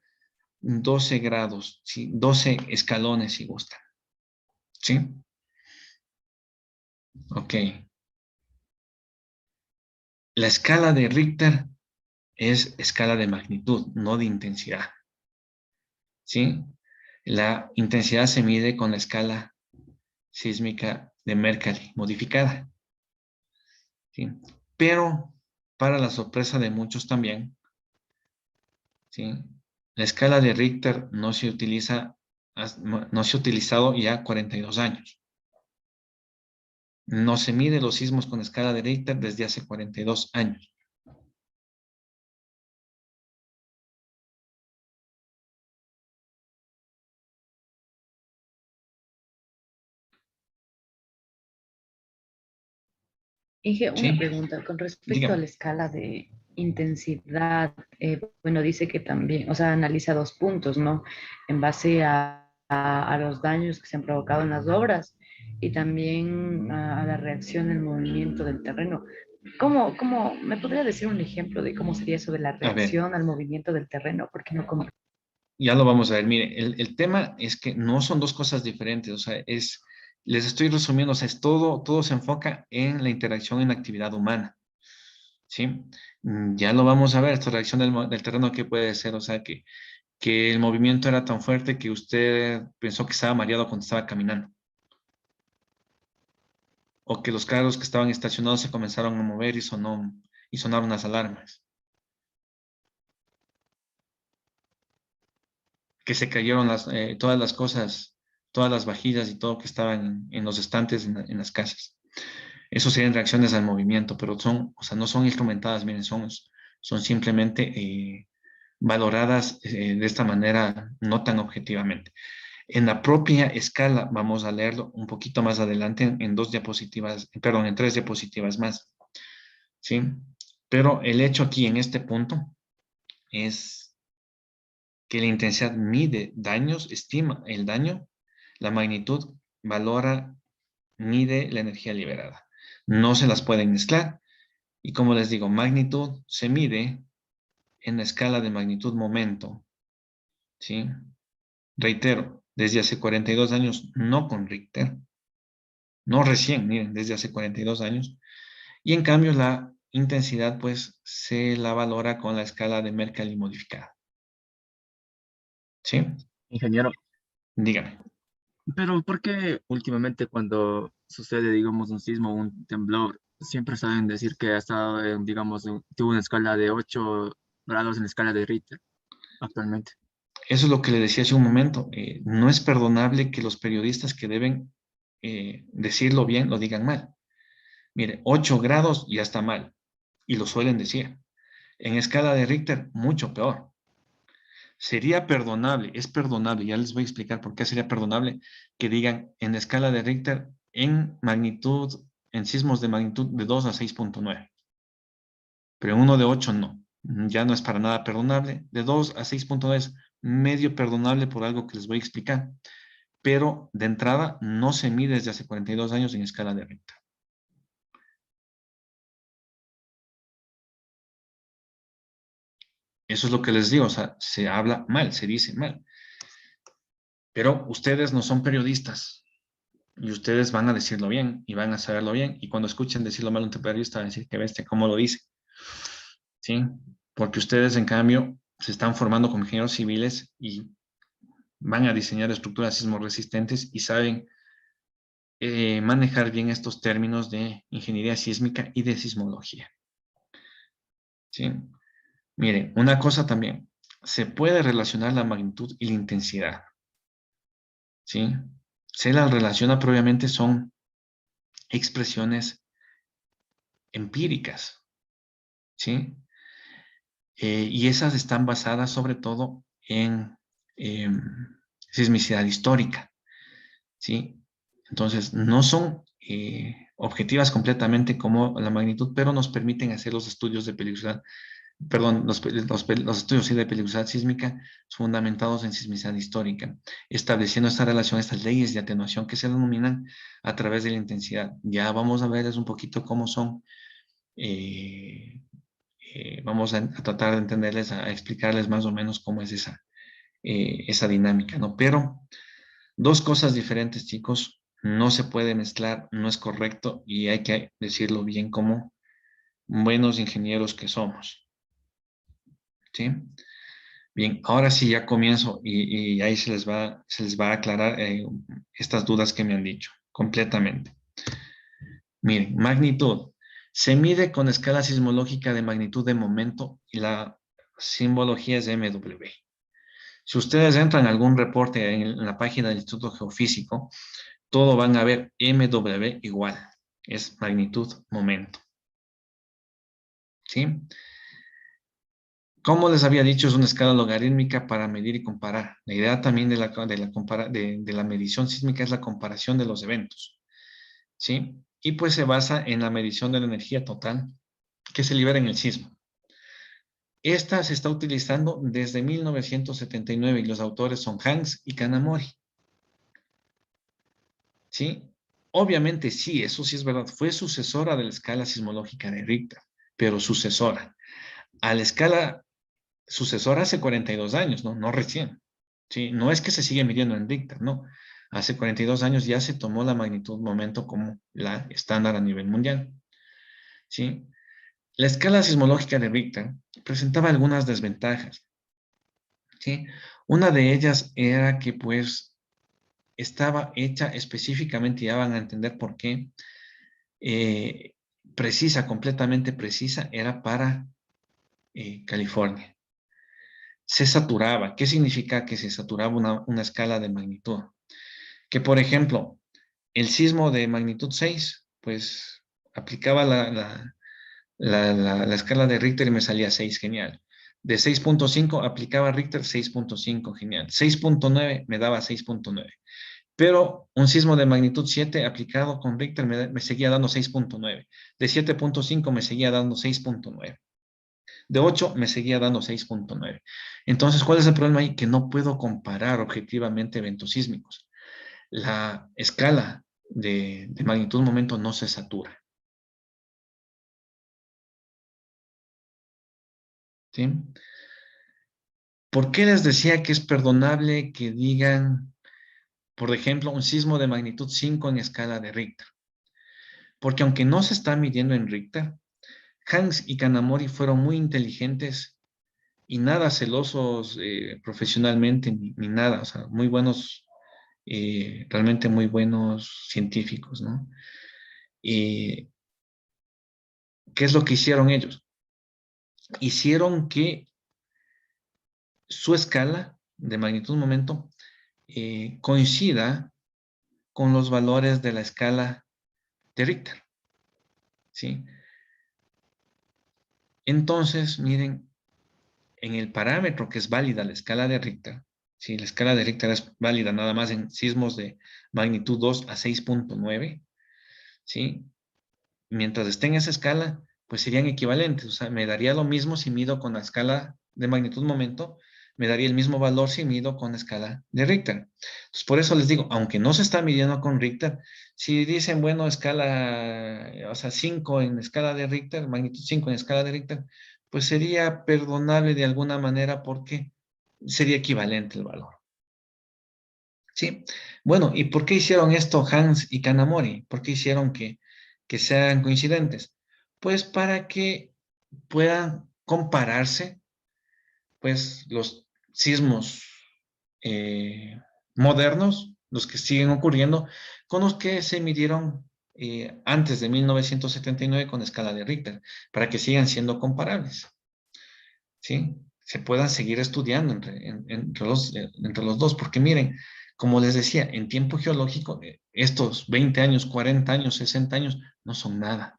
12 grados, ¿sí? 12 escalones si gustan. ¿Sí? Ok. La escala de Richter es escala de magnitud, no de intensidad. ¿Sí? La intensidad se mide con la escala sísmica de Mercalli modificada. ¿Sí? Pero, para la sorpresa de muchos también, ¿sí?, la escala de Richter no se ha utilizado ya 42 años. No se mide los sismos con escala de Richter desde hace 42 años. Inge, ¿Sí? una pregunta con respecto Dígame. a la escala de intensidad. Bueno, dice que también, o sea, analiza 2 puntos, ¿no? En base a los daños que se han provocado en las obras y también a la reacción, el movimiento del terreno. ¿Cómo me podría decir un ejemplo de cómo sería eso de la A ver, reacción al movimiento del terreno? Porque no como... ya lo vamos a ver. Mire, el tema es que no son dos cosas diferentes. O sea, les estoy resumiendo, o sea, todo se enfoca en la interacción en la actividad humana. ¿Sí? Ya lo vamos a ver, esta reacción del terreno, ¿qué puede ser? O sea, que el movimiento era tan fuerte que usted pensó que estaba mareado cuando estaba caminando. O que los carros que estaban estacionados se comenzaron a mover y sonaron las alarmas. Que se cayeron todas las cosas, todas las vajillas y todo que estaban en los estantes en las casas. Eso serían reacciones al movimiento, pero no son instrumentadas, miren, son simplemente valoradas de esta manera, no tan objetivamente. En la propia escala, vamos a leerlo un poquito más adelante en 2 diapositivas, perdón, en 3 diapositivas más. ¿Sí? Pero el hecho aquí en este punto es que la intensidad mide daños, estima el daño, la magnitud valora, mide la energía liberada. No se las pueden mezclar. Y como les digo, magnitud se mide en la escala de magnitud-momento. ¿Sí? Reitero, desde hace 42 años, no con Richter. No recién, miren, desde hace 42 años. Y en cambio la intensidad, pues, se la valora con la escala de Mercalli modificada. ¿Sí? Ingeniero, Dígame. pero ¿por qué últimamente cuando sucede, digamos, un sismo o un temblor, siempre saben decir que ha estado, digamos, tuvo una escala de 8 grados en la escala de Richter actualmente? Eso es lo que le decía hace un momento. No es perdonable que los periodistas que deben decirlo bien lo digan mal. Mire, 8 grados ya está mal. Y lo suelen decir. En escala de Richter, mucho peor. Sería perdonable, es perdonable, ya les voy a explicar por qué sería perdonable que digan en escala de Richter en magnitud, en sismos de magnitud de 2 a 6.9. Pero uno de 8 no. Ya no es para nada perdonable. De 2 a 6.9 es medio perdonable por algo que les voy a explicar. Pero de entrada no se mide desde hace 42 años en escala de Richter. Eso es lo que les digo, o sea, se habla mal, se dice mal. Pero ustedes no son periodistas y ustedes van a decirlo bien y van a saberlo bien. Y cuando escuchen decirlo mal a un periodista, van a decir que bestia, ¿cómo lo dice? ¿Sí? Porque ustedes, en cambio, se están formando como ingenieros civiles y van a diseñar estructuras sismoresistentes y saben manejar bien estos términos de ingeniería sísmica y de sismología. ¿Sí? Miren, una cosa también, se puede relacionar la magnitud y la intensidad. ¿Sí? Se las relaciona previamente, son expresiones empíricas. ¿Sí? Y esas están basadas sobre todo en sismicidad histórica. ¿Sí? Entonces, no son objetivas completamente como la magnitud, pero nos permiten hacer los estudios de peligrosidad, perdón, los estudios de peligrosidad sísmica fundamentados en sismicidad histórica, estableciendo esta relación, estas leyes de atenuación que se denominan a través de la intensidad. Ya vamos a verles un poquito cómo son, vamos a tratar de entenderles, a explicarles más o menos cómo es esa dinámica, ¿no? Pero dos cosas diferentes, chicos, no se puede mezclar, no es correcto y hay que decirlo bien como buenos ingenieros que somos. ¿Sí? Bien, ahora sí ya comienzo y ahí se les va a aclarar estas dudas que me han dicho, completamente. Miren, magnitud. Se mide con escala sismológica de magnitud de momento y la simbología es MW. Si ustedes entran a algún reporte en la página del Instituto Geofísico, todo van a ver MW igual. Es magnitud momento. ¿Sí? Como les había dicho, es una escala logarítmica para medir y comparar. La idea también de la medición sísmica es la comparación de los eventos. ¿Sí? Y pues se basa en la medición de la energía total que se libera en el sismo. Esta se está utilizando desde 1979 y los autores son Hanks y Kanamori. ¿Sí? Obviamente sí, eso sí es verdad. Fue sucesora de la escala sismológica de Richter, pero sucesora. A la escala sucesora hace 42 años, ¿no? No recién. ¿Sí? No es que se sigue midiendo en Richter, no. Hace 42 años ya se tomó la magnitud momento como la estándar a nivel mundial. ¿Sí? La escala sismológica de Richter presentaba algunas desventajas. ¿Sí? Una de ellas era que pues estaba hecha específicamente, ya van a entender por qué, precisa, completamente precisa, era para California. Se saturaba. ¿Qué significa que se saturaba una escala de magnitud? Que, por ejemplo, el sismo de magnitud 6, pues aplicaba la escala de Richter y me salía 6, genial. De 6.5 aplicaba Richter 6.5, genial. 6.9 me daba 6.9. Pero un sismo de magnitud 7 aplicado con Richter me seguía dando 6.9. De 7.5 me seguía dando 6.9. De 8 me seguía dando 6.9. Entonces, ¿cuál es el problema ahí? Que no puedo comparar objetivamente eventos sísmicos. La escala de magnitud momento no se satura. ¿Sí? ¿Por qué les decía que es perdonable que digan, por ejemplo, un sismo de magnitud 5 en escala de Richter? Porque aunque no se está midiendo en Richter, Hans y Kanamori fueron muy inteligentes y nada celosos profesionalmente ni nada, o sea, muy buenos, realmente muy buenos científicos, ¿no? ¿Qué es lo que hicieron ellos? Hicieron que su escala de magnitud momento coincida con los valores de la escala de Richter, ¿sí? Entonces, miren, en el parámetro que es válida la escala de Richter, si la escala de Richter es válida nada más en sismos de magnitud 2 a 6.9, ¿sí? Mientras esté en esa escala, pues serían equivalentes. O sea, me daría lo mismo si mido con la escala de magnitud momento, me daría el mismo valor si mido con la escala de Richter. Entonces, por eso les digo, aunque no se está midiendo con Richter, si dicen, bueno, escala, o sea, 5 en escala de Richter, magnitud 5 en escala de Richter, pues sería perdonable de alguna manera porque sería equivalente el valor. ¿Sí? Bueno, ¿y por qué hicieron esto Hans y Kanamori? ¿Por qué hicieron que sean coincidentes? Pues para que puedan compararse, pues, los sismos modernos, los que siguen ocurriendo, con los que se midieron antes de 1979 con escala de Richter, para que sigan siendo comparables. ¿Sí? Se puedan seguir estudiando entre los dos, porque miren, como les decía, en tiempo geológico, estos 20 años, 40 años, 60 años, no son nada.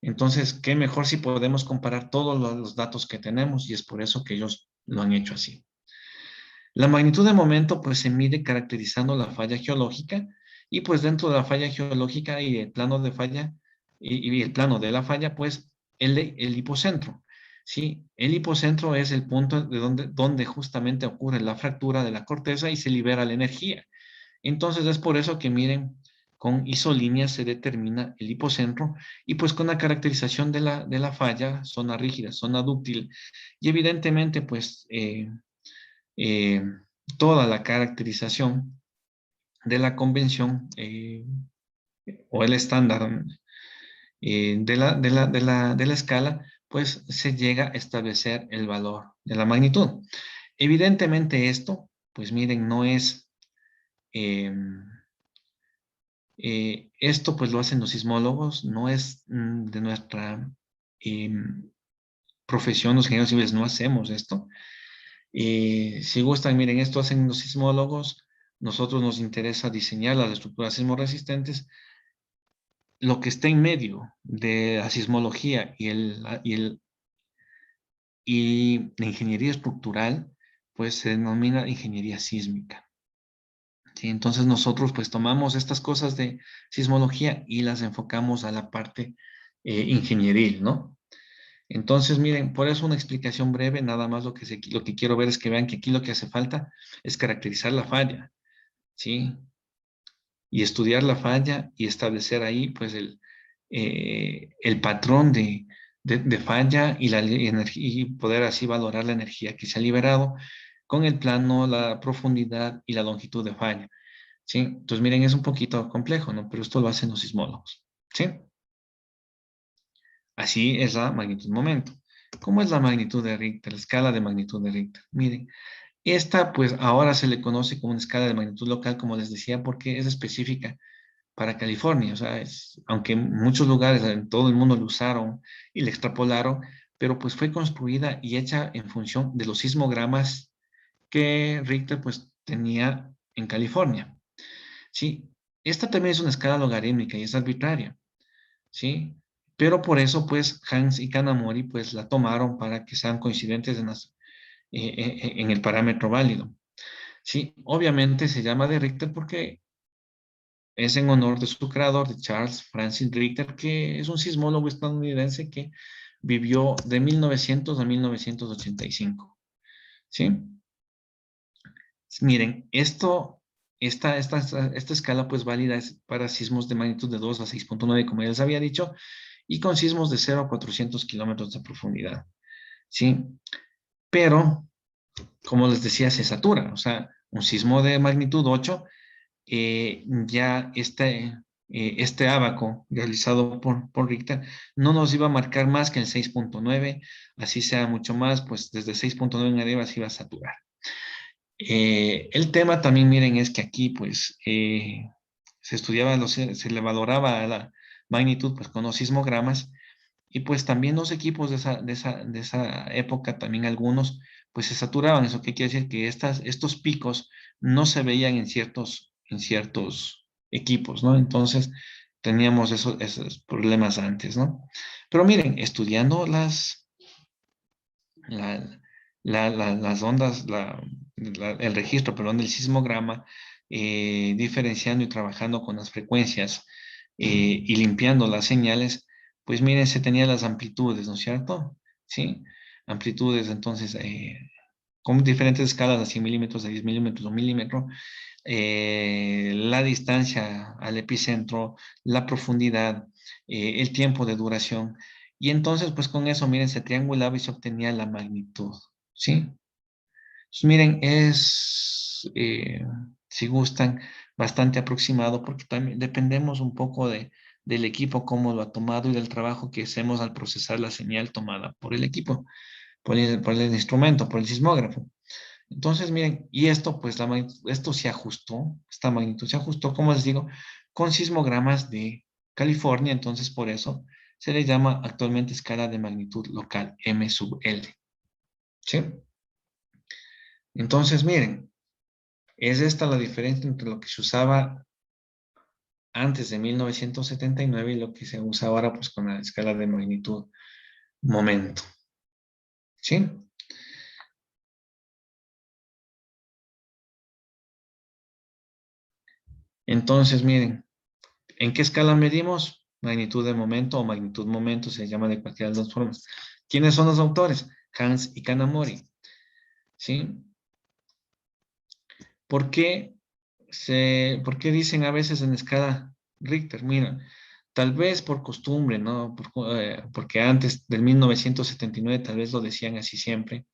Entonces, qué mejor si podemos comparar todos los datos que tenemos, y es por eso que ellos lo han hecho así. La magnitud de momento, pues, se mide caracterizando la falla geológica, y pues dentro de la falla geológica y el plano de falla, y el plano de la falla, pues, el hipocentro. ¿Sí? El hipocentro es el punto donde justamente ocurre la fractura de la corteza y se libera la energía. Entonces es por eso que miren, con isolíneas se determina el hipocentro y pues con la caracterización de la falla, zona rígida, zona dúctil y evidentemente pues toda la caracterización de la convención o el estándar de la escala, pues se llega a establecer el valor de la magnitud. Evidentemente esto, pues miren, no es, esto pues lo hacen los sismólogos, no es de nuestra profesión, los ingenieros civiles no hacemos esto. Si gustan, miren, esto hacen los sismólogos, nosotros nos interesa diseñar las estructuras sismoresistentes. Lo que está en medio de la sismología y la ingeniería estructural, pues se denomina ingeniería sísmica. ¿Sí? Entonces nosotros pues tomamos estas cosas de sismología y las enfocamos a la parte ingenieril, ¿no? Entonces, miren, por eso una explicación breve, nada más lo que quiero ver es que vean que aquí lo que hace falta es caracterizar la falla, ¿sí? Y estudiar la falla y establecer ahí pues el patrón de falla y poder así valorar la energía que se ha liberado con el plano, la profundidad y la longitud de falla. ¿Sí? Entonces miren, es un poquito complejo, ¿no? Pero esto lo hacen los sismólogos. ¿Sí? Así es la magnitud momento. ¿Cómo es la magnitud de Richter? La escala de magnitud de Richter. Miren, esta pues ahora se le conoce como una escala de magnitud local, como les decía, porque es específica para California. O sea, aunque en muchos lugares en todo el mundo lo usaron y le extrapolaron, pero pues fue construida y hecha en función de los sismogramas que Richter pues tenía en California. ¿Sí? Esta también es una escala logarítmica y es arbitraria. ¿Sí? Pero por eso pues Hans y Kanamori pues la tomaron para que sean coincidentes en el parámetro válido. Sí, obviamente se llama de Richter porque es en honor de su creador, de Charles Francis Richter, que es un sismólogo estadounidense que vivió de 1900 a 1985. ¿Sí? Miren, esta escala pues válida es para sismos de magnitud de 2 a 6.9, como ya les había dicho, y con sismos de 0 a 400 kilómetros de profundidad. ¿Sí? Pero, como les decía, se satura. O sea, un sismo de magnitud 8, ya este ábaco realizado por Richter no nos iba a marcar más que el 6.9, así sea mucho más, pues desde 6.9 en arriba se iba a saturar. El tema también, miren, es que aquí pues se estudiaba, se le valoraba la magnitud pues con los sismogramas y pues también los equipos de esa época, también algunos pues se saturaban. ¿Eso qué quiere decir? Que estos picos no se veían en ciertos equipos, ¿no? Entonces teníamos esos problemas antes, ¿no? Pero miren, estudiando la- las ondas, el registro, perdón, del sismograma, diferenciando y trabajando con las frecuencias y limpiando las señales, pues miren, se tenían las amplitudes, ¿no es cierto? Sí, amplitudes, entonces, con diferentes escalas, de 100 milímetros, de 10 milímetros, un milímetro, la distancia al epicentro, la profundidad, el tiempo de duración. Y entonces, pues con eso, miren, se triangulaba y se obtenía la magnitud, ¿sí? Entonces, miren, si gustan, bastante aproximado porque también dependemos un poco del equipo, cómo lo ha tomado y del trabajo que hacemos al procesar la señal tomada por el equipo, por el instrumento, por el sismógrafo. Entonces, miren, y esto, pues, esto se ajustó, esta magnitud se ajustó, como les digo, con sismogramas de California, entonces por eso se le llama actualmente escala de magnitud local, M sub L. ¿Sí? Entonces, miren, es esta la diferencia entre lo que se usaba antes de 1979 y lo que se usa ahora, pues, con la escala de magnitud momento. ¿Sí? Entonces, miren, ¿en qué escala medimos? Magnitud de momento o magnitud momento, se llama de cualquiera de las dos formas. ¿Quiénes son los autores? Hans y Kanamori. ¿Sí? ¿Por qué, por qué dicen a veces en escala Richter? Mira, tal vez por costumbre, ¿no? Porque antes del 1979 tal vez lo decían así siempre.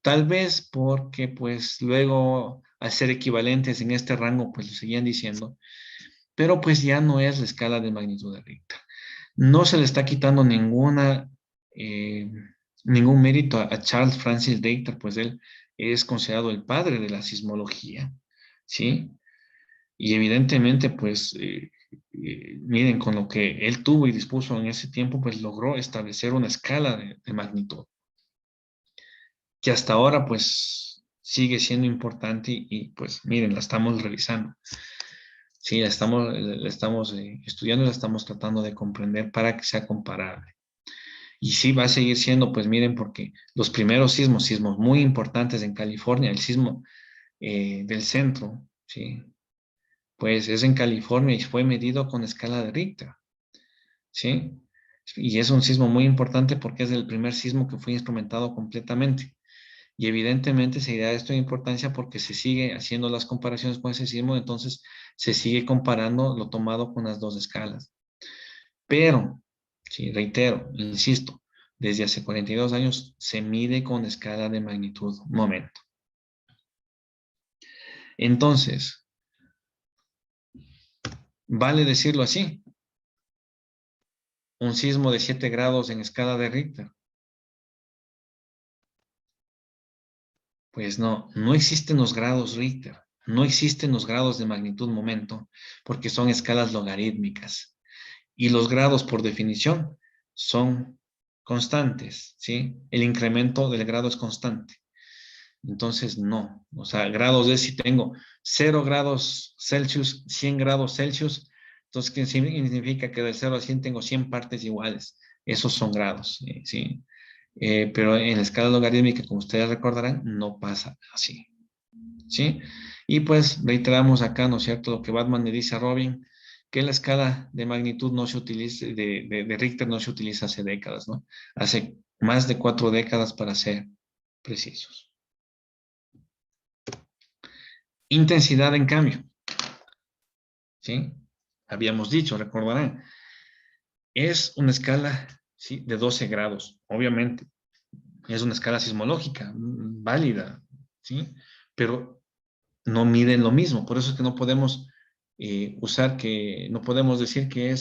Tal vez porque pues luego al ser equivalentes en este rango pues lo seguían diciendo, pero pues ya no es la escala de magnitud de Richter. No se le está quitando eh, ningún mérito a Charles Francis Richter, pues él es considerado el padre de la sismología, ¿sí? Y evidentemente, pues, miren, con lo que él tuvo y dispuso en ese tiempo, pues logró establecer una escala de magnitud, que hasta ahora, pues, sigue siendo importante pues, miren, la estamos revisando. Sí, la estamos estudiando y la estamos tratando de comprender para que sea comparable. Y sí, va a seguir siendo, pues miren, porque los primeros sismos muy importantes en California, el sismo del centro, ¿sí? Pues es en California y fue medido con escala de Richter, ¿sí? Y es un sismo muy importante porque es el primer sismo que fue instrumentado completamente. Y evidentemente se da esto de importancia porque se sigue haciendo las comparaciones con ese sismo, entonces se sigue comparando lo tomado con las dos escalas. Pero, sí, reitero, insisto, desde hace 42 años se mide con escala de magnitud momento. Entonces, vale decirlo así, un sismo de 7 grados en escala de Richter. Pues no existen los grados Richter, no existen los grados de magnitud momento, porque son escalas logarítmicas. Y los grados, por definición, son constantes, ¿sí? El incremento del grado es constante. Entonces, no. O sea, grados es si tengo 0 grados Celsius, 100 grados Celsius, entonces, ¿qué significa? Que del 0 a 100 tengo 100 partes iguales. Esos son grados, ¿sí? pero en la escala logarítmica, como ustedes recordarán, no pasa así, ¿sí? Y pues reiteramos acá, ¿no es cierto?, lo que Batman le dice a Robin, que la escala de magnitud no se utiliza, de Richter no se utiliza hace décadas, ¿no? Hace más de 4 décadas para ser precisos. Intensidad, en cambio, ¿sí? Habíamos dicho, recordarán, es una escala, ¿sí?, de 12 grados, obviamente. Es una escala sismológica, válida, ¿sí? Pero no miden lo mismo. Por eso es que no podemos no podemos decir que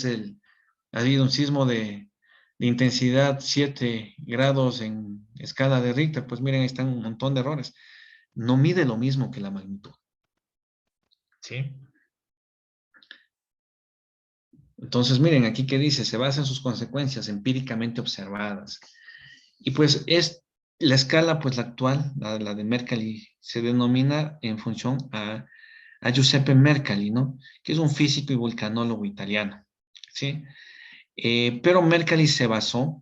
ha habido un sismo de intensidad 7 grados en escala de Richter. Pues miren, ahí están un montón de errores. No mide lo mismo que la magnitud, ¿sí? Entonces, miren, aquí que dice, se basa en sus consecuencias empíricamente observadas. Y pues la escala, pues la actual, la de Mercalli, se denomina en función a Giuseppe Mercalli, ¿no? Que es un físico y vulcanólogo italiano, ¿sí? Pero Mercalli se basó,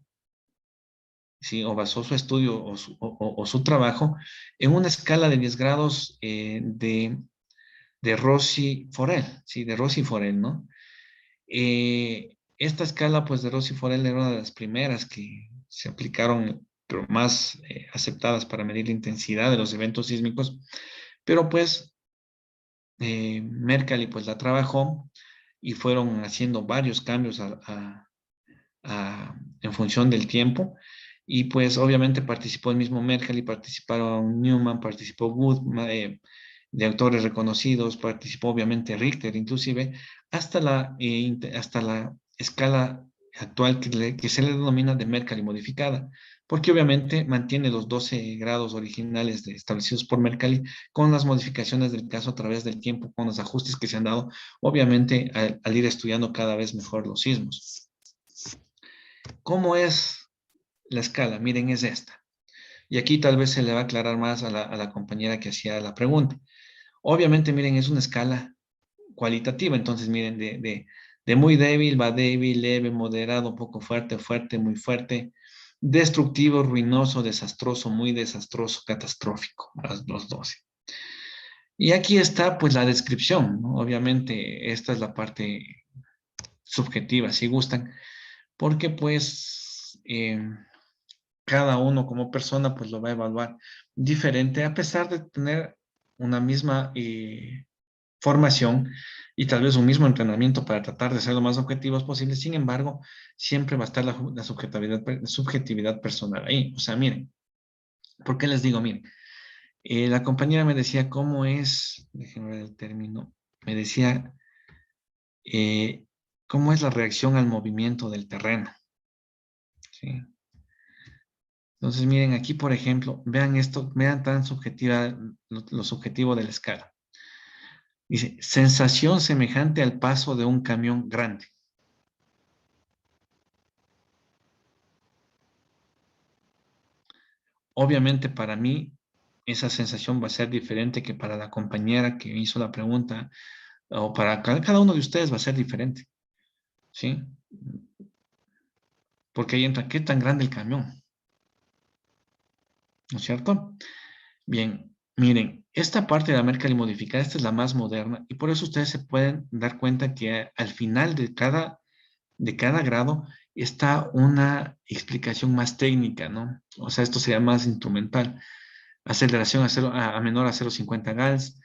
¿sí?, o basó su estudio o su trabajo en una escala de 10 grados de Rossi-Forel, ¿sí? De Rossi-Forel, ¿no? Esta escala, pues, de Rossi-Forel era una de las primeras que se aplicaron, pero más aceptadas para medir la intensidad de los eventos sísmicos, pero pues Mercalli pues la trabajó y fueron haciendo varios cambios en función del tiempo, y pues obviamente participó el mismo Mercalli, participaron Newman, participó Wood, de autores reconocidos, participó obviamente Richter, inclusive, hasta la escala actual que se le denomina de Mercalli modificada, porque obviamente mantiene los 12 grados originales establecidos por Mercalli, con las modificaciones del caso a través del tiempo, con los ajustes que se han dado, obviamente al ir estudiando cada vez mejor los sismos. ¿Cómo es la escala? Miren, es esta. Y aquí tal vez se le va a aclarar más a la compañera que hacía la pregunta. Obviamente, miren, es una escala cualitativa. Entonces, miren, de muy débil, va débil, leve, moderado, poco fuerte, fuerte, muy fuerte, destructivo, ruinoso, desastroso, muy desastroso, catastrófico, los 12. Y aquí está, pues, la descripción, ¿no? Obviamente, esta es la parte subjetiva, si gustan, porque, pues, cada uno como persona, pues, lo va a evaluar diferente, a pesar de tener una misma formación y tal vez un mismo entrenamiento para tratar de ser lo más objetivos posible. Sin embargo, siempre va a estar la subjetividad personal ahí. O sea, miren, ¿por qué les digo? Miren, la compañera me decía cómo es, déjenme ver el término, me decía cómo es la reacción al movimiento del terreno. ¿Sí? Entonces, miren, aquí, por ejemplo, vean esto, vean tan subjetiva, lo subjetivo de la escala. Dice, sensación semejante al paso de un camión grande. Obviamente para mí esa sensación va a ser diferente que para la compañera que hizo la pregunta, o para cada uno de ustedes va a ser diferente, ¿sí? Porque ahí entra, ¿qué tan grande el camión? ¿No es cierto? Bien, miren, esta parte de la Mercalli modificada, esta es la más moderna, y por eso ustedes se pueden dar cuenta que al final de cada grado está una explicación más técnica, ¿no? O sea, esto sería más instrumental. Aceleración a menor a 0,50 gals,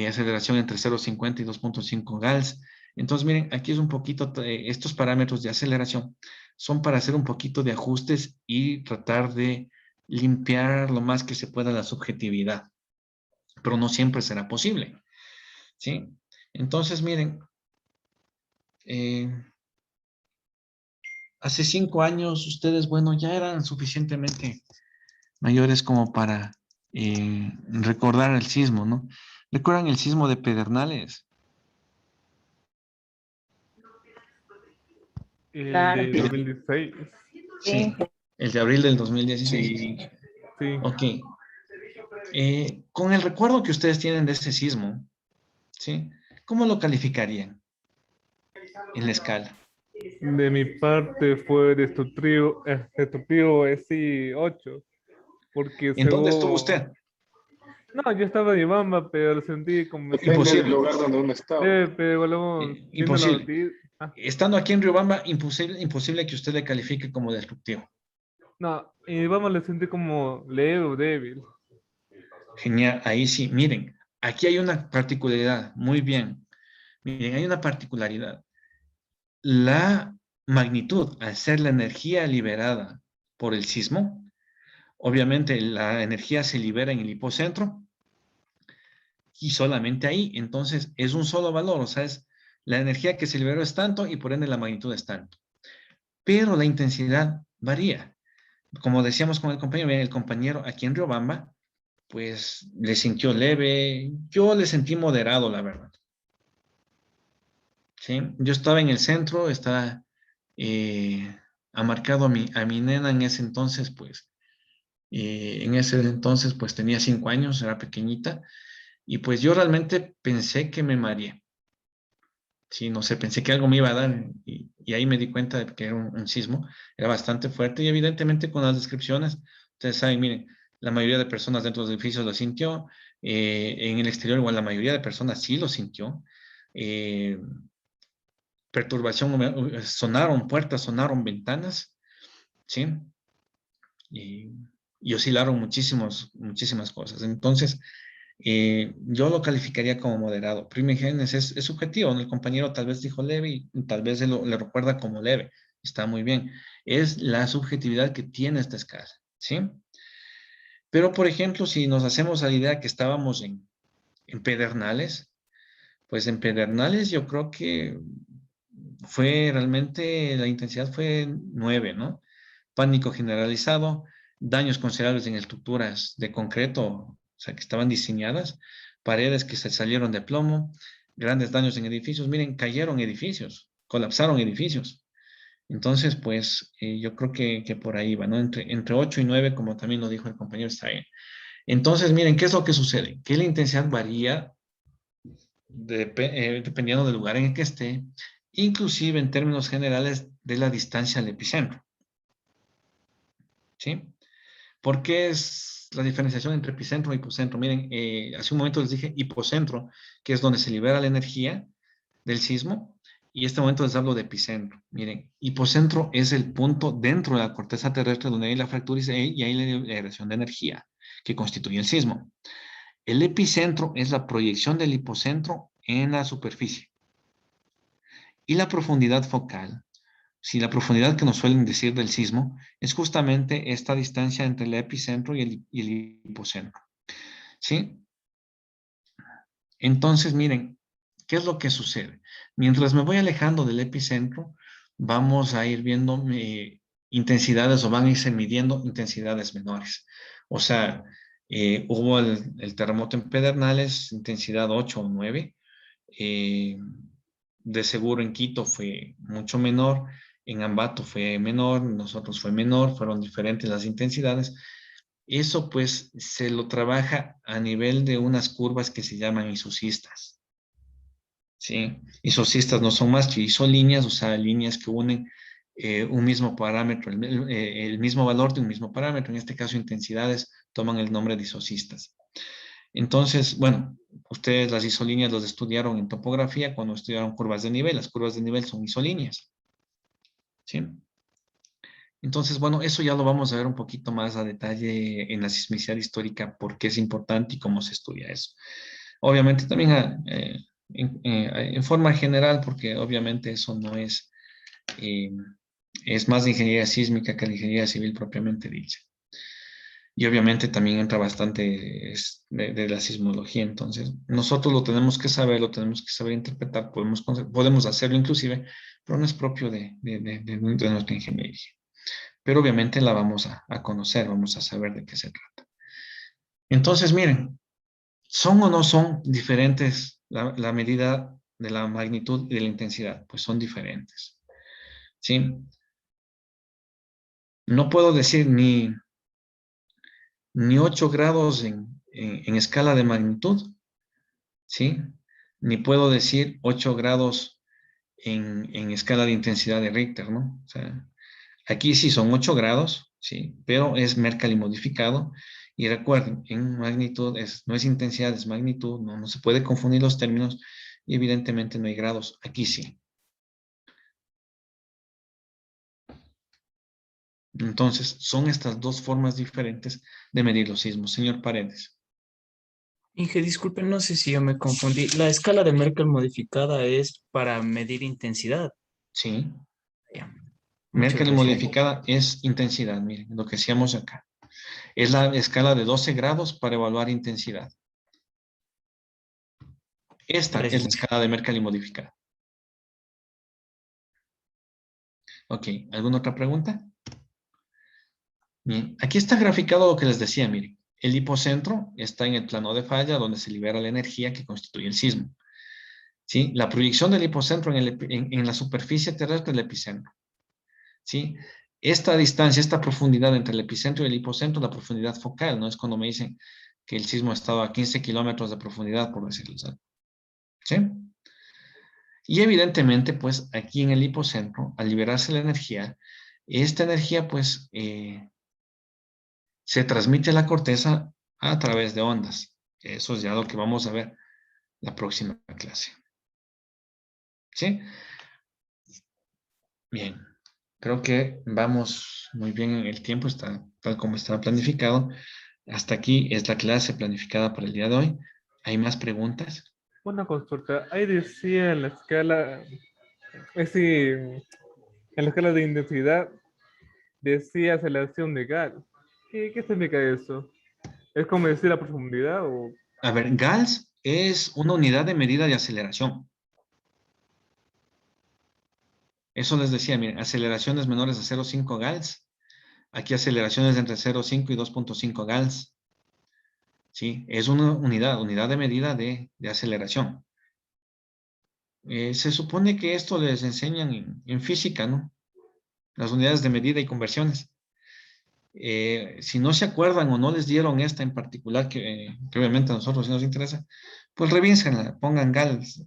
aceleración entre 0,50 y 2,5 gals. Entonces, miren, aquí es un poquito, estos parámetros de aceleración son para hacer un poquito de ajustes y tratar de limpiar lo más que se pueda la subjetividad, pero no siempre será posible, ¿sí? Entonces, miren, hace 5 años ustedes, bueno, ya eran suficientemente mayores como para recordar el sismo, ¿no? ¿Recuerdan el sismo de Pedernales? El Claro. de 2016. Sí, el de abril del 2016. Sí, sí. Ok. Con el recuerdo que ustedes tienen de este sismo, ¿sí? ¿Cómo lo calificarían en la escala? De mi parte fue destructivo, sí, 8, porque ¿En dónde estuvo según... usted? No, yo estaba en Ibamba, pero lo sentí como... Depende del Imposible. lugar donde uno estaba. Pero luego, viendo la Imposible. noticia... Ah, Estando aquí en Riobamba, imposible que usted le califique como destructivo. no, en Ibamba lo sentí como leve o débil. Genial, ahí sí. Miren, aquí hay una particularidad. Muy bien. Miren, hay una particularidad. La magnitud, al ser la energía liberada por el sismo, obviamente la energía se libera en el hipocentro y solamente ahí. Entonces, es un solo valor. O sea, es la energía que se liberó es tanto y por ende la magnitud es tanto. Pero la intensidad varía. Como decíamos con el compañero, el compañero aquí en Riobamba, pues le sintió leve, yo le sentí moderado, la verdad. ¿Sí? Yo estaba en el centro, estaba amarcado a mi nena en ese entonces, pues, pues tenía 5 años, era pequeñita, y pues yo realmente pensé que me mareé. Sí, no sé, pensé que algo me iba a dar y ahí me di cuenta de que era un sismo, era bastante fuerte y evidentemente con las descripciones, ustedes saben, miren, la mayoría de personas dentro del edificio lo sintió, en el exterior igual la mayoría de personas sí lo sintió, eh, perturbación, sonaron puertas, sonaron ventanas, ¿sí? Y, y oscilaron muchísimas cosas. Entonces, yo lo calificaría como moderado. Primigenes es subjetivo, ¿no? El compañero tal vez dijo leve y tal vez le recuerda como leve. Está muy bien. Es la subjetividad que tiene esta escala, ¿sí? Pero, por ejemplo, si nos hacemos a la idea que estábamos en Pedernales, pues en Pedernales yo creo que fue realmente, la intensidad fue 9, ¿no? Pánico generalizado, daños considerables en estructuras de concreto, o sea, que estaban diseñadas, paredes que se salieron de plomo, grandes daños en edificios. Miren, cayeron edificios, colapsaron edificios. Entonces, pues, yo creo que por ahí va, ¿no? Entre 8 y 9, como también lo dijo el compañero, está bien. Entonces, miren, ¿qué es lo que sucede? Que la intensidad varía dependiendo del lugar en el que esté, inclusive en términos generales de la distancia al epicentro. ¿Sí? ¿Por qué es la diferenciación entre epicentro e hipocentro? Miren, hace un momento les dije hipocentro, que es donde se libera la energía del sismo, y en este momento les hablo de epicentro. Miren, hipocentro es el punto dentro de la corteza terrestre donde hay la fractura y hay la liberación de energía que constituye el sismo. El epicentro es la proyección del hipocentro en la superficie. Y la profundidad focal, si la profundidad que nos suelen decir del sismo, es justamente esta distancia entre el epicentro y el hipocentro. ¿Sí? Entonces, miren, ¿qué es lo que sucede? Mientras me voy alejando del epicentro, vamos a ir viendo intensidades o van a irse midiendo intensidades menores. O sea, hubo el terremoto en Pedernales, intensidad 8 o 9. De seguro en Quito fue mucho menor, en Ambato fue menor, nosotros fue menor, fueron diferentes las intensidades. Eso pues se lo trabaja a nivel de unas curvas que se llaman isocistas. ¿Sí? Isocistas no son más que isolíneas, o sea, líneas que unen un mismo parámetro, el mismo valor de un mismo parámetro, en este caso intensidades, toman el nombre de isocistas. Entonces, bueno, ustedes las isolíneas las estudiaron en topografía cuando estudiaron curvas de nivel. Las curvas de nivel son isolíneas. ¿Sí? Entonces, bueno, eso ya lo vamos a ver un poquito más a detalle en la sismicidad histórica, por qué es importante y cómo se estudia eso. Obviamente también en forma general, porque obviamente eso no es más de ingeniería sísmica que de ingeniería civil propiamente dicha. Y obviamente también entra bastante de la sismología. Entonces, nosotros lo tenemos que saber interpretar, podemos hacerlo inclusive, pero no es propio de nuestra ingeniería. Pero obviamente la vamos a conocer, vamos a saber de qué se trata. Entonces, miren, ¿son o no son diferentes la medida de la magnitud y de la intensidad? Pues son diferentes. ¿Sí? No puedo decir ni 8 grados en escala de magnitud, ¿sí? Ni puedo decir 8 grados en escala de intensidad de Richter, ¿no? O sea, aquí sí son 8 grados, sí, pero es Mercalli modificado. Y recuerden, en magnitud no es intensidad, es magnitud, no se puede confundir los términos y evidentemente no hay grados. Aquí sí. Entonces, son estas dos formas diferentes de medir los sismos. Señor Paredes. Inge, disculpe, no sé si yo me confundí. La escala de Merkel modificada es para medir intensidad. Sí. Ya. Muchas Mercalli gracias. modificada es intensidad, miren, lo que hacíamos acá. Es la escala de 12 grados para evaluar intensidad. Esta es la escala de Mercalli modificada. Ok, ¿alguna otra pregunta? Bien, aquí está graficado lo que les decía, miren. El hipocentro está en el plano de falla donde se libera la energía que constituye el sismo. ¿Sí? La proyección del hipocentro en la superficie terrestre del epicentro. ¿Sí? Esta distancia, esta profundidad entre el epicentro y el hipocentro, la profundidad focal, ¿no? Es cuando me dicen que el sismo estaba a 15 kilómetros de profundidad, por decirlo así. ¿Sí? Y evidentemente, pues, aquí en el hipocentro, al liberarse la energía, esta energía, pues, se transmite a la corteza a través de ondas. Eso es ya lo que vamos a ver la próxima clase. ¿Sí? Bien. Creo que vamos muy bien en el tiempo, está tal como estaba planificado. Hasta aquí es la clase planificada para el día de hoy. ¿Hay más preguntas? Una consulta. Ahí decía en la escala, en la escala de intensidad, decía aceleración de Gauss. ¿Qué significa eso? ¿Es como decir la profundidad o...? A ver, Gauss es una unidad de medida de aceleración. Eso les decía, miren, aceleraciones menores a 0,5 Gauss. Aquí aceleraciones entre 0,5 y 2,5 Gauss. ¿Sí? Es una unidad de medida de aceleración. Se supone que esto les enseñan en física, ¿no? Las unidades de medida y conversiones. Si no se acuerdan o no les dieron esta en particular, que obviamente a nosotros sí nos interesa, pues revísenla, pongan Gauss,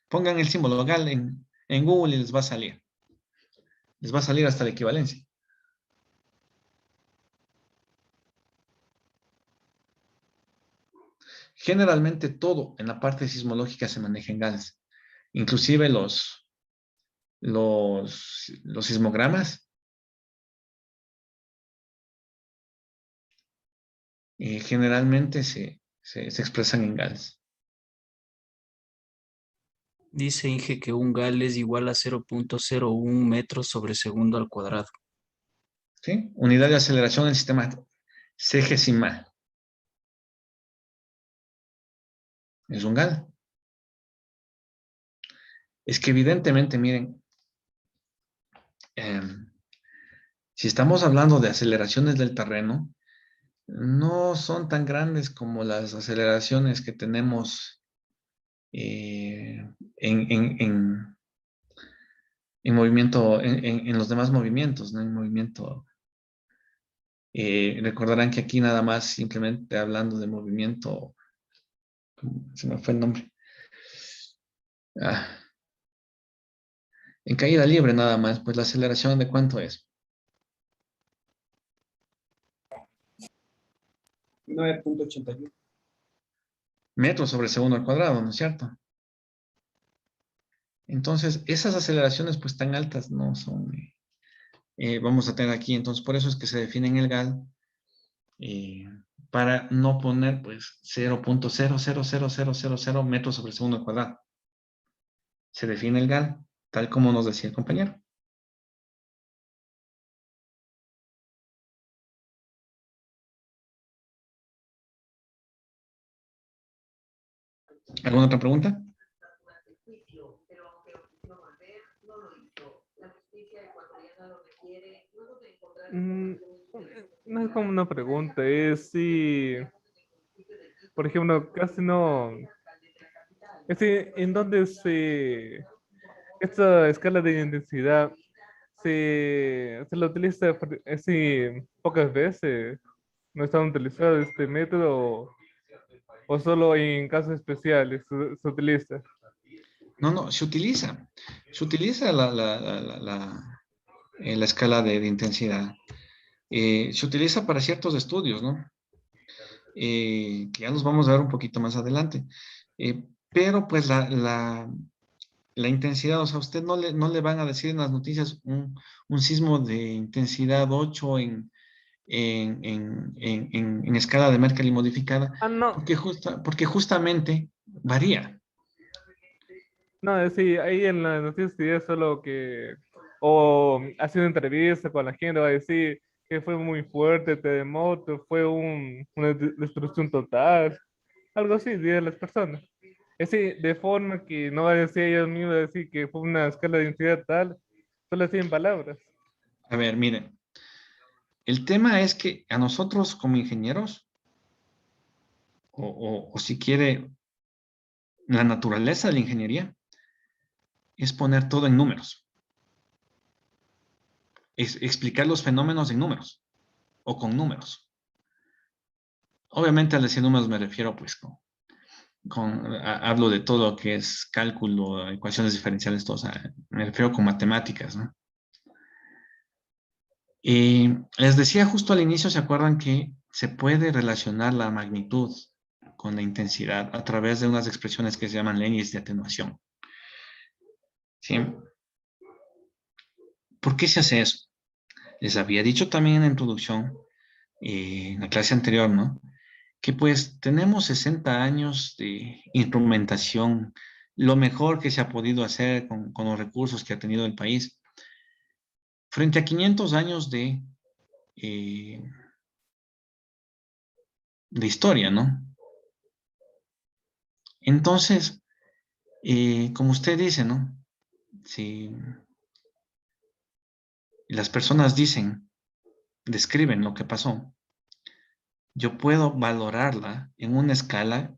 pongan el símbolo GAL en Google y les va a salir. Les va a salir hasta la equivalencia. Generalmente todo en la parte sismológica se maneja en Gauss. Inclusive los sismogramas generalmente se expresan en Gauss. Dice Inge que un gal es igual a 0.01 metros sobre segundo al cuadrado. ¿Sí? Unidad de aceleración en el sistema segesimal. Es un gal. Es que evidentemente, miren, si estamos hablando de aceleraciones del terreno, no son tan grandes como las aceleraciones que tenemos en movimiento, en los demás movimientos, ¿no? En movimiento. Recordarán que aquí nada más simplemente hablando de movimiento, se me fue el nombre. En caída libre nada más, pues la aceleración ¿de cuánto es? 9.81. Metros sobre segundo al cuadrado, ¿no es cierto? Entonces, esas aceleraciones pues tan altas no son, vamos a tener aquí, entonces por eso es que se define en el GAL, para no poner pues 0.00000 metros sobre segundo al cuadrado. Se define el GAL, tal como nos decía el compañero. ¿Alguna otra pregunta? No es como una pregunta, es si, por ejemplo, casi no, es en donde esta escala de intensidad se la utiliza pocas veces, no está utilizado este método o solo en casos especiales se utiliza. No, no, se utiliza. Se utiliza la escala de intensidad. Se utiliza para ciertos estudios, ¿no? Que ya los vamos a ver un poquito más adelante. Pero pues la intensidad, o sea, a usted no le van a decir en las noticias un sismo de intensidad 8 en escala de Mercalli modificada, Ah, no. porque justamente varía. No, sí, ahí en la noticia sí es solo que, o haciendo entrevista con la gente, va a decir que fue muy fuerte el terremoto, fue una destrucción total, algo así, dirían las personas. Es decir, de forma que no va a decir ellos mismos, decir que fue una escala de intensidad tal, solo así en palabras. A ver, miren, el tema es que a nosotros como ingenieros, o si quiere, la naturaleza de la ingeniería es poner todo en números. Es explicar los fenómenos en números o con números. Obviamente al decir números me refiero pues hablo de todo lo que es cálculo, ecuaciones diferenciales, todo, o sea, me refiero con matemáticas, ¿no? Y les decía justo al inicio, ¿se acuerdan que se puede relacionar la magnitud con la intensidad a través de unas expresiones que se llaman leyes de atenuación? ¿Sí? ¿Por qué se hace eso? Les había dicho también en la introducción, en la clase anterior, ¿no? Que pues tenemos 60 años de instrumentación, lo mejor que se ha podido hacer con los recursos que ha tenido el país, frente a 500 años de historia, ¿no? Entonces, como usted dice, ¿no? Si las personas dicen, describen lo que pasó, yo puedo valorarla en una escala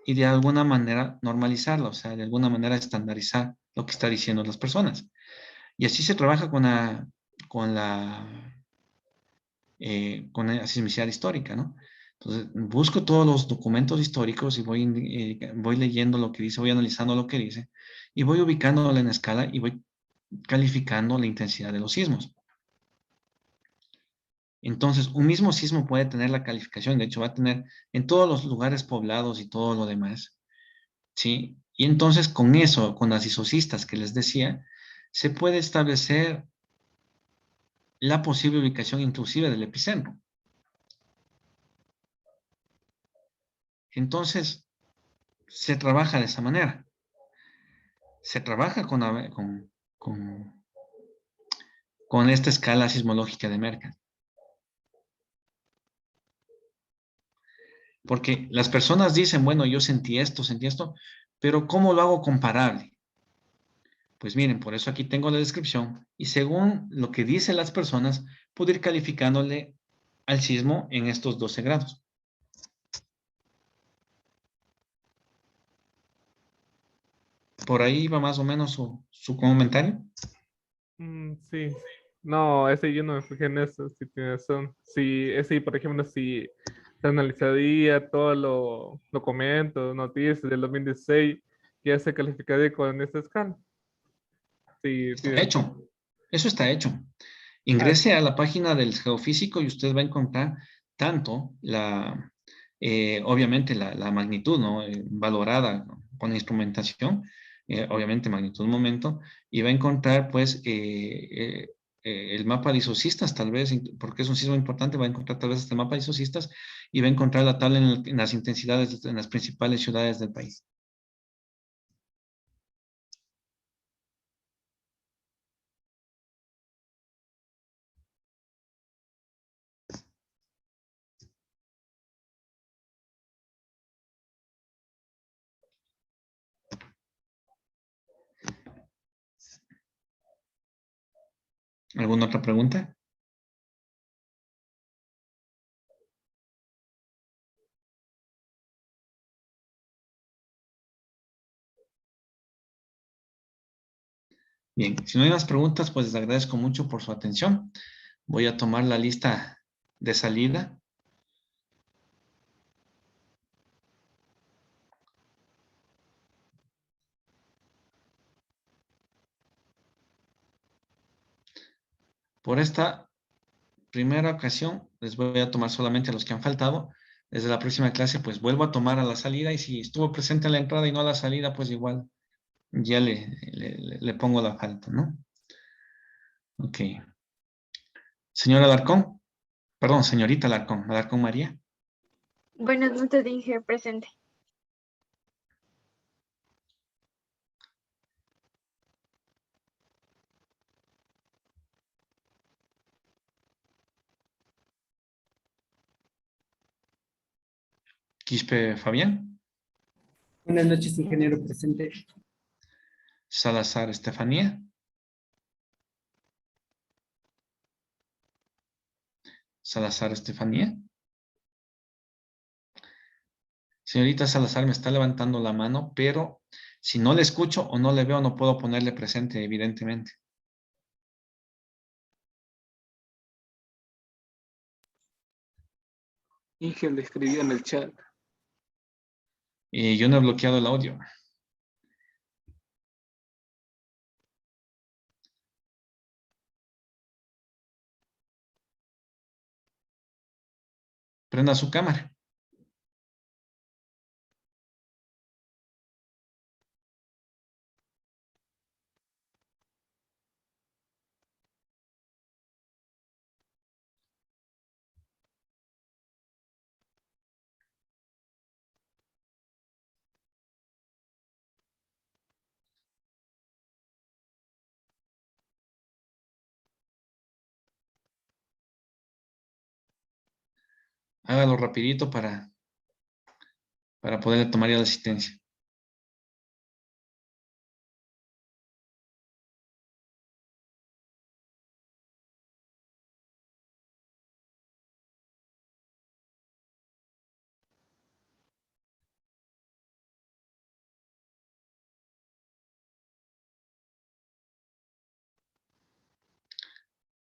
y de alguna manera normalizarla, o sea, de alguna manera estandarizar lo que están diciendo las personas. Y así se trabaja con la sismicidad histórica, ¿no? Entonces, busco todos los documentos históricos y voy leyendo lo que dice, voy analizando lo que dice, y voy ubicándolo en escala y voy calificando la intensidad de los sismos. Entonces, un mismo sismo puede tener la calificación, de hecho va a tener en todos los lugares poblados y todo lo demás, ¿sí? Y entonces con eso, con las isocistas que les decía, se puede establecer la posible ubicación inclusive del epicentro. Entonces, se trabaja de esa manera. Se trabaja con esta escala sismológica de Mercalli. Porque las personas dicen, bueno, yo sentí esto, pero ¿cómo lo hago comparable? Pues miren, por eso aquí tengo la descripción y según lo que dicen las personas, puedo ir calificándole al sismo en estos 12 grados. Por ahí va más o menos su comentario. Sí. No, ese yo no me fijé en eso, si tienes razón. Sí, ese, por ejemplo, si se analizaría todos los documentos, noticias del 2016, ya se calificaría con esta escala. Sí, Está hecho. Eso está hecho. Ingrese a la página del geofísico y usted va a encontrar tanto obviamente la magnitud, ¿no? Valorada, ¿no? Con la instrumentación, obviamente magnitud momento, y va a encontrar pues el mapa de isocistas tal vez, porque es un sismo importante, va a encontrar tal vez este mapa de isocistas y va a encontrar la tabla en las intensidades en las principales ciudades del país. ¿Alguna otra pregunta? Bien, si no hay más preguntas, pues les agradezco mucho por su atención. Voy a tomar la lista de salida. Por esta primera ocasión, les voy a tomar solamente a los que han faltado. Desde la próxima clase, pues vuelvo a tomar a la salida, y si estuvo presente en la entrada y no a la salida, pues igual ya le pongo la falta, ¿no? Ok. Señora Alarcón, perdón, señorita Alarcón, Alarcón María. Buenas noches, Inge, presente. Quispe Fabián. Buenas noches, ingeniero presente. Salazar Estefanía. Salazar Estefanía. Señorita Salazar me está levantando la mano, pero si no le escucho o no le veo, no puedo ponerle presente, evidentemente. Inge le escribió en el chat. Yo no he bloqueado el audio. Prenda su cámara. Hágalo rapidito para poder tomar ya la asistencia.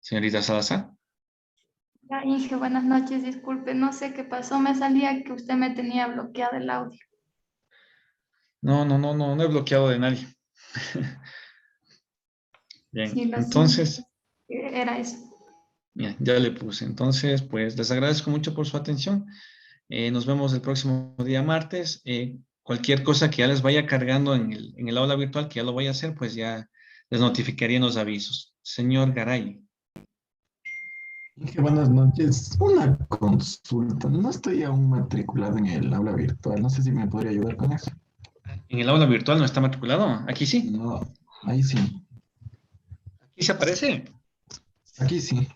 Señorita Salazar. Ya, Inge, buenas noches, disculpe, no sé qué pasó, me salía que usted me tenía bloqueado el audio. No he bloqueado de nadie. Bien, Sí, lo entonces, siento. Era eso. bien, ya le puse. Entonces, pues les agradezco mucho por su atención. Nos vemos el próximo día martes. Cualquier cosa que ya les vaya cargando en el aula virtual, que ya lo voy a hacer, pues ya les notificaría en los avisos. Señor Garay. Inge, buenas noches. Una consulta. No estoy aún matriculado en el aula virtual. No sé si me podría ayudar con eso. ¿En el aula virtual no está matriculado? ¿Aquí sí? No, ahí sí. ¿Aquí se aparece? Aquí sí.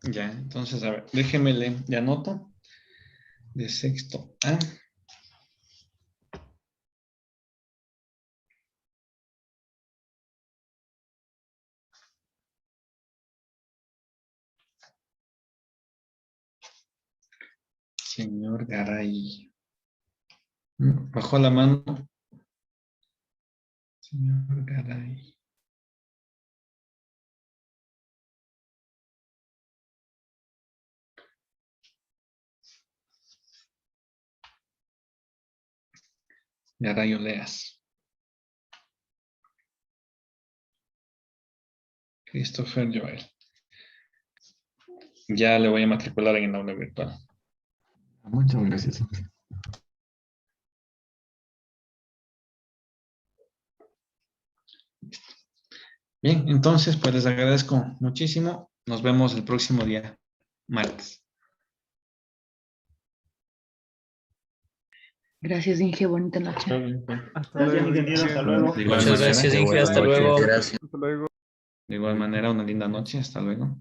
Ya, entonces, a ver, déjeme le anoto. De sexto A. Señor Garay. Bajó la mano. Señor Garay. Garay Oleas. Christopher Joel. Ya le voy a matricular en el aula virtual. Muchas gracias. Bien, entonces, pues les agradezco muchísimo. Nos vemos el próximo día, martes. Gracias, Inge. Bonita noche. Gracias, ingeniero. Hasta luego. De igual Muchas manera, gracias, Inge. Hasta luego. Hasta luego. de igual manera, una linda noche. Hasta luego.